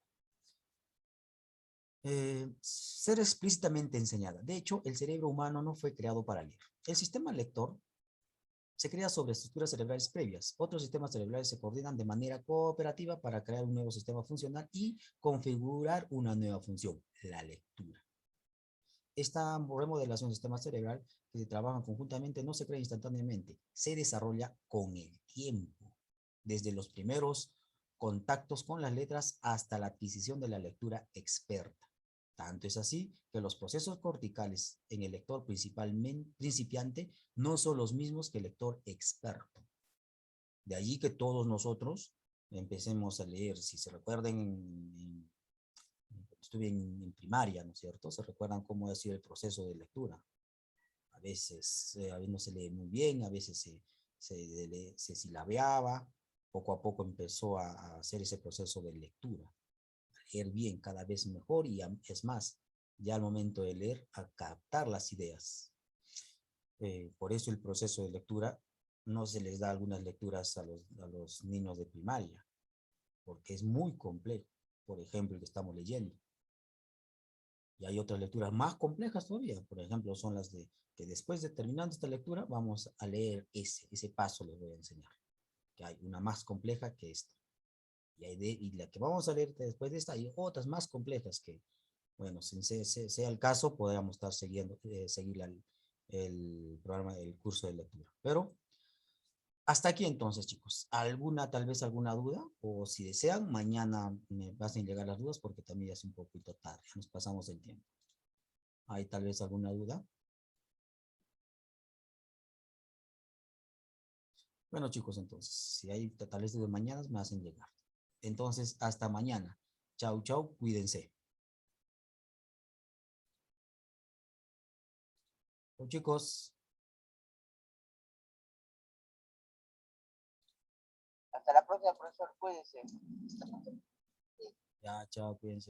Ser explícitamente enseñada. De hecho, el cerebro humano no fue creado para leer. El sistema lector se crea sobre estructuras cerebrales previas. Otros sistemas cerebrales se coordinan de manera cooperativa para crear un nuevo sistema funcional y configurar una nueva función, la lectura. Esta remodelación del sistema cerebral que se trabaja conjuntamente no se crea instantáneamente, se desarrolla con el tiempo, desde los primeros contactos con las letras hasta la adquisición de la lectura experta. Tanto es así que los procesos corticales en el lector principiante no son los mismos que el lector experto. De allí que todos nosotros empecemos a leer, si se recuerden, estuve en primaria, ¿no es cierto? Se recuerdan cómo ha sido el proceso de lectura. A veces no se lee muy bien, a veces se silabeaba, poco a poco empezó a hacer ese proceso de lectura, a leer bien, cada vez mejor y es más, ya al momento de leer, a captar las ideas. Por eso el proceso de lectura no se les da algunas lecturas a los niños de primaria, porque es muy complejo. Por ejemplo, el que estamos leyendo. Y hay otras lecturas más complejas todavía. Por ejemplo, son las de que después de terminando esta lectura, vamos a leer ese paso les voy a enseñar. Que hay una más compleja que esta. Y la que vamos a leer después de esta, hay otras más complejas que, bueno, si sea el caso, podríamos estar seguir el programa, el curso de lectura. Pero hasta aquí entonces, chicos. Tal vez alguna duda? O si desean, mañana me pasen a llegar las dudas porque también ya es un poquito tarde. Nos pasamos el tiempo. ¿Hay tal vez alguna duda? Bueno, chicos, entonces, si hay tal vez dudas mañana, me hacen llegar. Entonces, hasta mañana. Chau, chau, cuídense. Chau, chicos. Hasta la próxima, profesor. Cuídense. Ya, chao, cuídense.